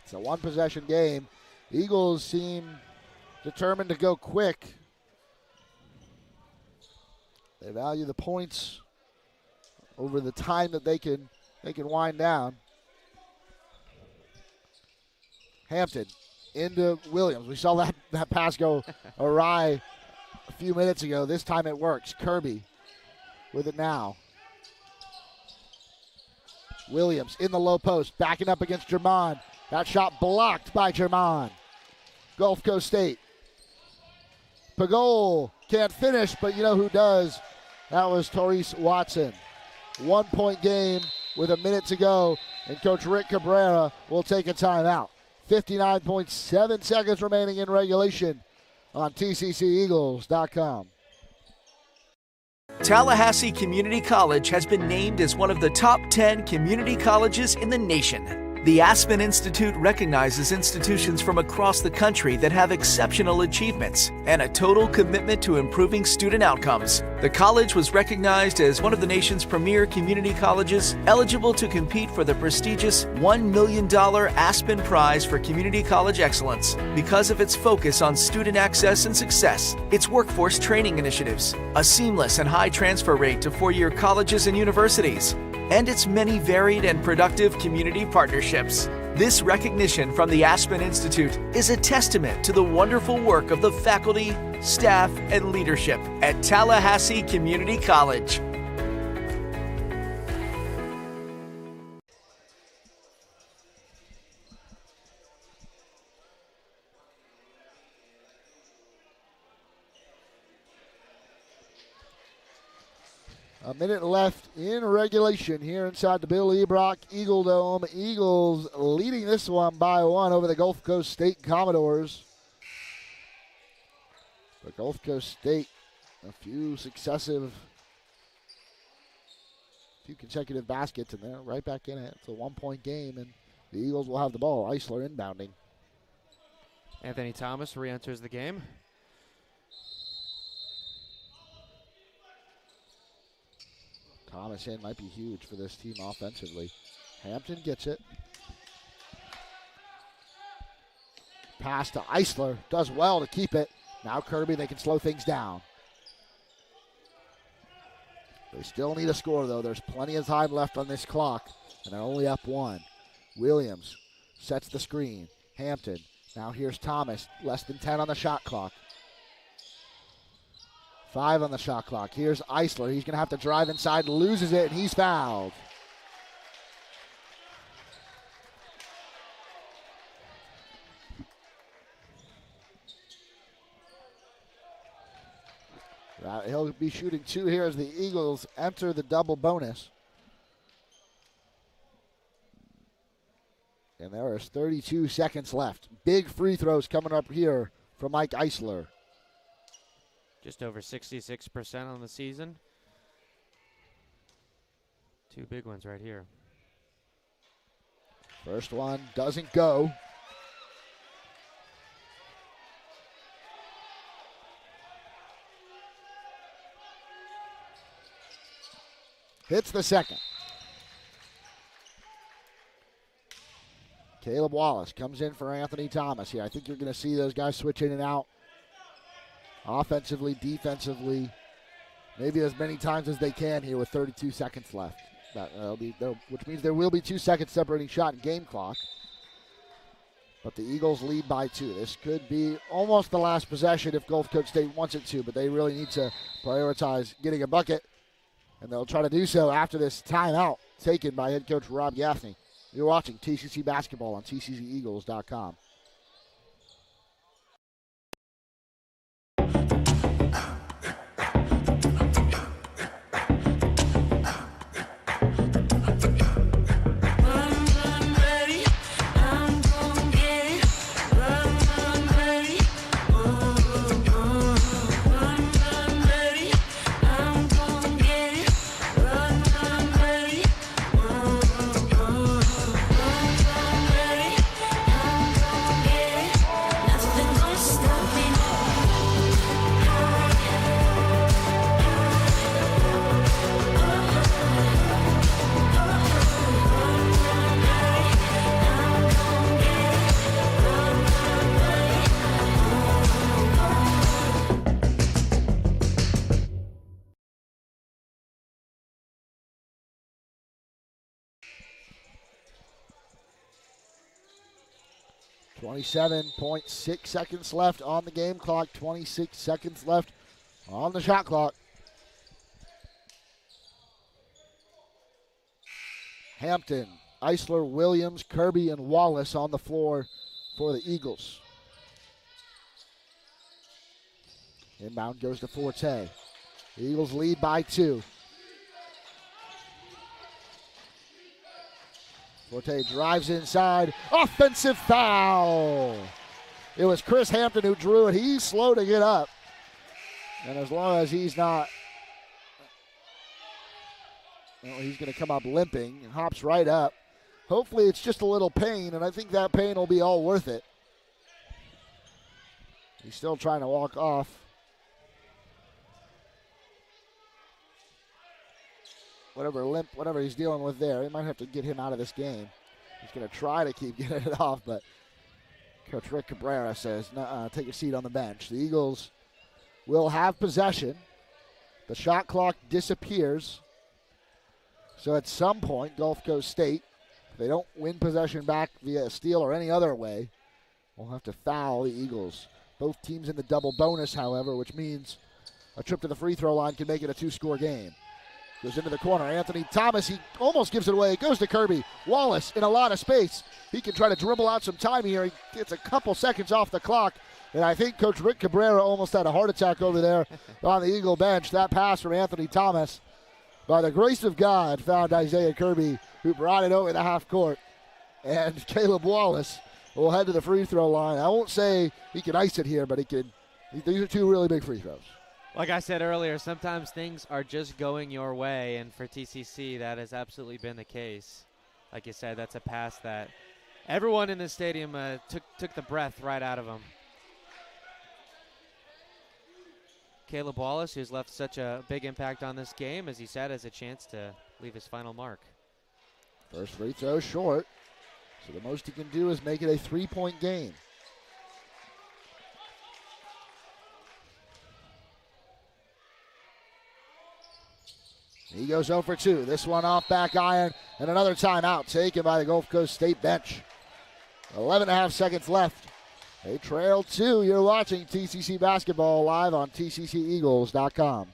It's a one-possession game. Eagles seem determined to go quick. They value the points over the time that they can wind down. Hampton into Williams. We saw that pass go awry a few minutes ago. This time it works. Kirby with it now. Williams in the low post, backing up against German. That shot blocked by German. Gulf Coast State. Pagol can't finish, but you know who does? That was Therese Watson. 1 point game with a minute to go, and Coach Rick Cabrera will take a timeout. 59.7 seconds remaining in regulation on TCCEagles.com. Tallahassee Community College has been named as one of the top 10 community colleges in the nation. The Aspen Institute recognizes institutions from across the country that have exceptional achievements and a total commitment to improving student outcomes. The college was recognized as one of the nation's premier community colleges, eligible to compete for the prestigious $1 million Aspen Prize for Community College Excellence because of its focus on student access and success, its workforce training initiatives, a seamless and high transfer rate to four-year colleges and universities, and its many varied and productive community partnerships. This recognition from the Aspen Institute is a testament to the wonderful work of the faculty, staff, and leadership at Tallahassee Community College. A minute left in regulation here inside the Bill Ebrock Eagle Dome. Eagles leading this one by 1 over the Gulf Coast State Commodores. But Gulf Coast State, a few consecutive baskets, and they're right back in it. It's a 1 point game, and the Eagles will have the ball. Eisler inbounding. Anthony Thomas re-enters the game. Thomas in might be huge for this team offensively. Hampton gets it. Pass to Eisler. Does well to keep it. Now Kirby, they can slow things down. They still need a score, though. There's plenty of time left on this clock, and they're only up 1. Williams sets the screen. Hampton. Now here's Thomas. Less than 10 on the shot clock. 5 on the shot clock. Here's Eisler. He's going to have to drive inside, loses it, and he's fouled. He'll be shooting 2 here as the Eagles enter the double bonus. And there is 32 seconds left. Big free throws coming up here from Mike Eisler. Just over 66% on the season. 2 big ones right here. First one doesn't go. Hits the second. Caleb Wallace comes in for Anthony Thomas here. I think you're going to see those guys switch in and out. Offensively, defensively, maybe as many times as they can here with 32 seconds left. Which means there will be 2 seconds separating shot and game clock. But the Eagles lead by 2. This could be almost the last possession if Gulf Coast State wants it to, but they really need to prioritize getting a bucket, and they'll try to do so after this timeout taken by head coach Rob Gaffney. You're watching TCC Basketball on TCCEagles.com. .6 seconds left on the game clock. 26 seconds left on the shot clock. Hampton, Eisler, Williams, Kirby, and Wallace on the floor for the Eagles. Inbound goes to Forte. The Eagles lead by 2. Forte drives inside. Offensive foul. It was Chris Hampton who drew it. He's slow to get up. And as long as he's not, well, he's going to come up limping and hops right up. Hopefully it's just a little pain, and I think that pain will be all worth it. He's still trying to walk off. Whatever he's dealing with there, he might have to get him out of this game. He's going to try to keep getting it off, but Coach Rick Cabrera says, "Nuh-uh, take a seat on the bench." The Eagles will have possession. The shot clock disappears. So at some point, Gulf Coast State, if they don't win possession back via a steal or any other way, will have to foul the Eagles. Both teams in the double bonus, however, which means a trip to the free throw line can make it a 2-score game. Goes into the corner. Anthony Thomas, he almost gives it away. It goes to Kirby. Wallace in a lot of space. He can try to dribble out some time here. He gets a couple seconds off the clock. And I think Coach Rick Cabrera almost had a heart attack over there on the Eagle bench. That pass from Anthony Thomas, by the grace of God, found Isaiah Kirby, who brought it over the half court. And Caleb Wallace will head to the free throw line. I won't say he can ice it here, but he can. These are 2 really big free throws. Like I said earlier, sometimes things are just going your way, and for TCC, that has absolutely been the case. Like you said, that's a pass that everyone in the stadium took the breath right out of him. Caleb Wallace, who's left such a big impact on this game, as he said, has a chance to leave his final mark. First free throw short, so the most he can do is make it a 3-point game. He goes 0 for 2. This one off back iron, and another timeout taken by the Gulf Coast State bench. 11.5 seconds left. They trail 2. You're watching TCC Basketball live on TCCEagles.com.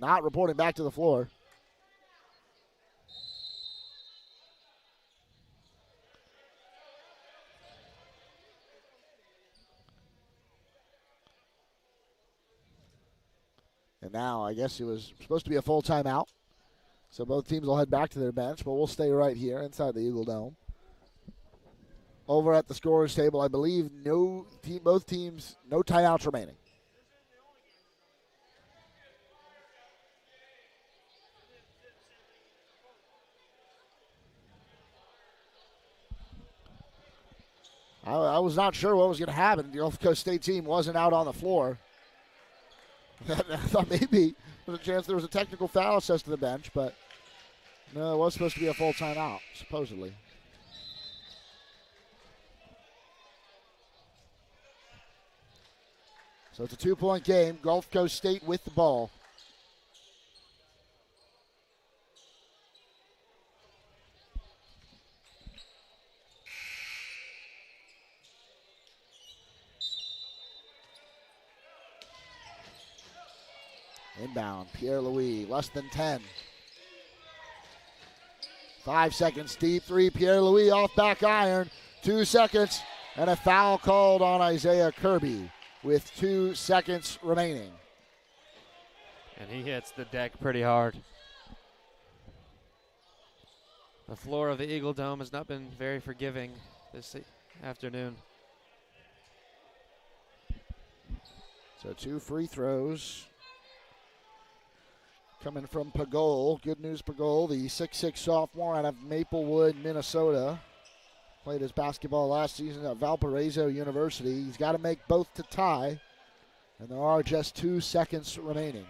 Not reporting back to the floor. And now I guess it was supposed to be a full timeout. So both teams will head back to their bench, but we'll stay right here inside the Eagle Dome. Over at the scorer's table, I believe both teams, no timeouts remaining. I was not sure what was going to happen. The Gulf Coast State team wasn't out on the floor. I thought maybe there was a chance there was a technical foul assessed to the bench, but no, it was supposed to be a full timeout, supposedly. So it's a 2-point game. Gulf Coast State with the ball. Inbound, Pierre-Louis, less than 10. 5 seconds deep, 3, Pierre-Louis off back iron, 2 seconds, and a foul called on Isaiah Kirby with 2 seconds remaining. And he hits the deck pretty hard. The floor of the Eagle Dome has not been very forgiving this afternoon. So 2 free throws coming from Pagol. Good news, Pagol, the 6'6 sophomore out of Maplewood, Minnesota. Played his basketball last season at Valparaiso University. He's got to make both to tie, and there are just 2 seconds remaining.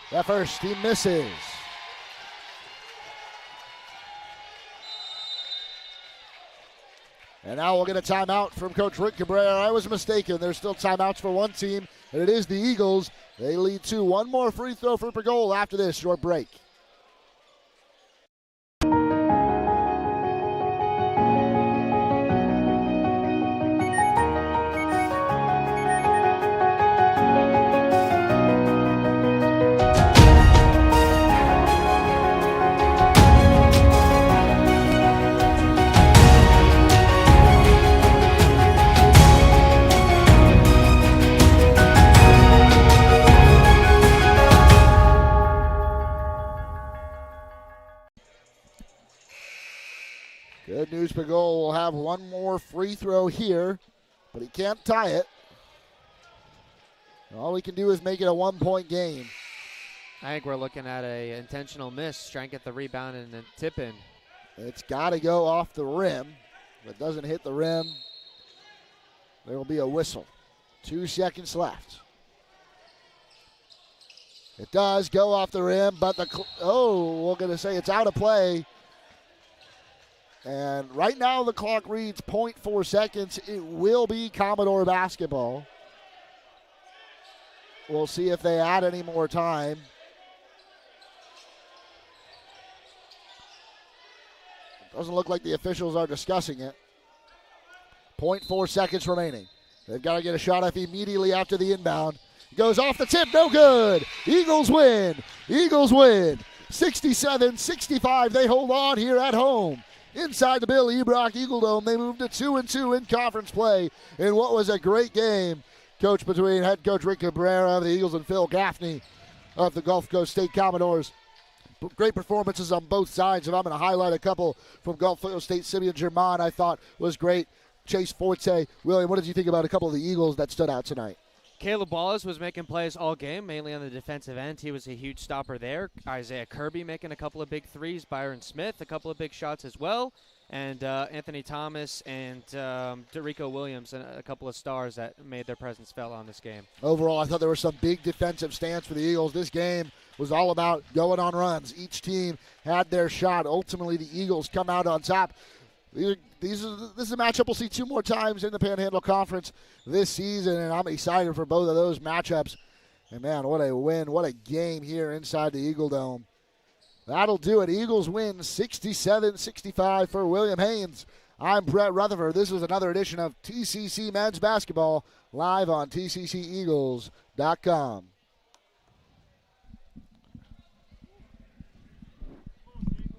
That first, he misses. And now we'll get a timeout from Coach Rick Cabrera. I was mistaken. There's still timeouts for one team, and it is the Eagles. They lead 2. One more free throw for Pagol after this short break. Good news, Pagol will have one more free throw here, but he can't tie it. All he can do is make it a 1-point game. I think we're looking at a intentional miss, trying to get the rebound and then tip in. It's got to go off the rim. If it doesn't hit the rim, there will be a whistle. 2 seconds left. It does go off the rim, but we're going to say it's out of play. And right now the clock reads 0.4 seconds. It will be Commodore basketball. We'll see if they add any more time. Doesn't look like the officials are discussing it. 0.4 seconds remaining. They've got to get a shot up immediately after the inbound. Goes off the tip, no good. Eagles win. Eagles win. 67-65. They hold on here at home. Inside the Bill Ebrock Eagle Dome, they moved to 2-2 in conference play in what was a great game. Coach between head coach Rick Cabrera of the Eagles and Phil Gaffney of the Gulf Coast State Commodores. Great performances on both sides, and I'm going to highlight a couple from Gulf Coast State. Simeon German, I thought, was great. Chase Forte. William, what did you think about a couple of the Eagles that stood out tonight? Caleb Wallace was making plays all game, mainly on the defensive end. He was a huge stopper there. Isaiah Kirby making a couple of big threes. Byron Smith, a couple of big shots as well. And Anthony Thomas and Derico Williams, and a couple of stars that made their presence felt on this game. Overall, I thought there was some big defensive stands for the Eagles. This game was all about going on runs. Each team had their shot. Ultimately, the Eagles come out on top. This is a matchup we'll see 2 more times in the Panhandle Conference this season, and I'm excited for both of those matchups. And, man, what a win, what a game here inside the Eagle Dome. That'll do it. Eagles win 67-65 for William Haynes. I'm Brett Rutherford. This is another edition of TCC Men's Basketball live on TCCEagles.com.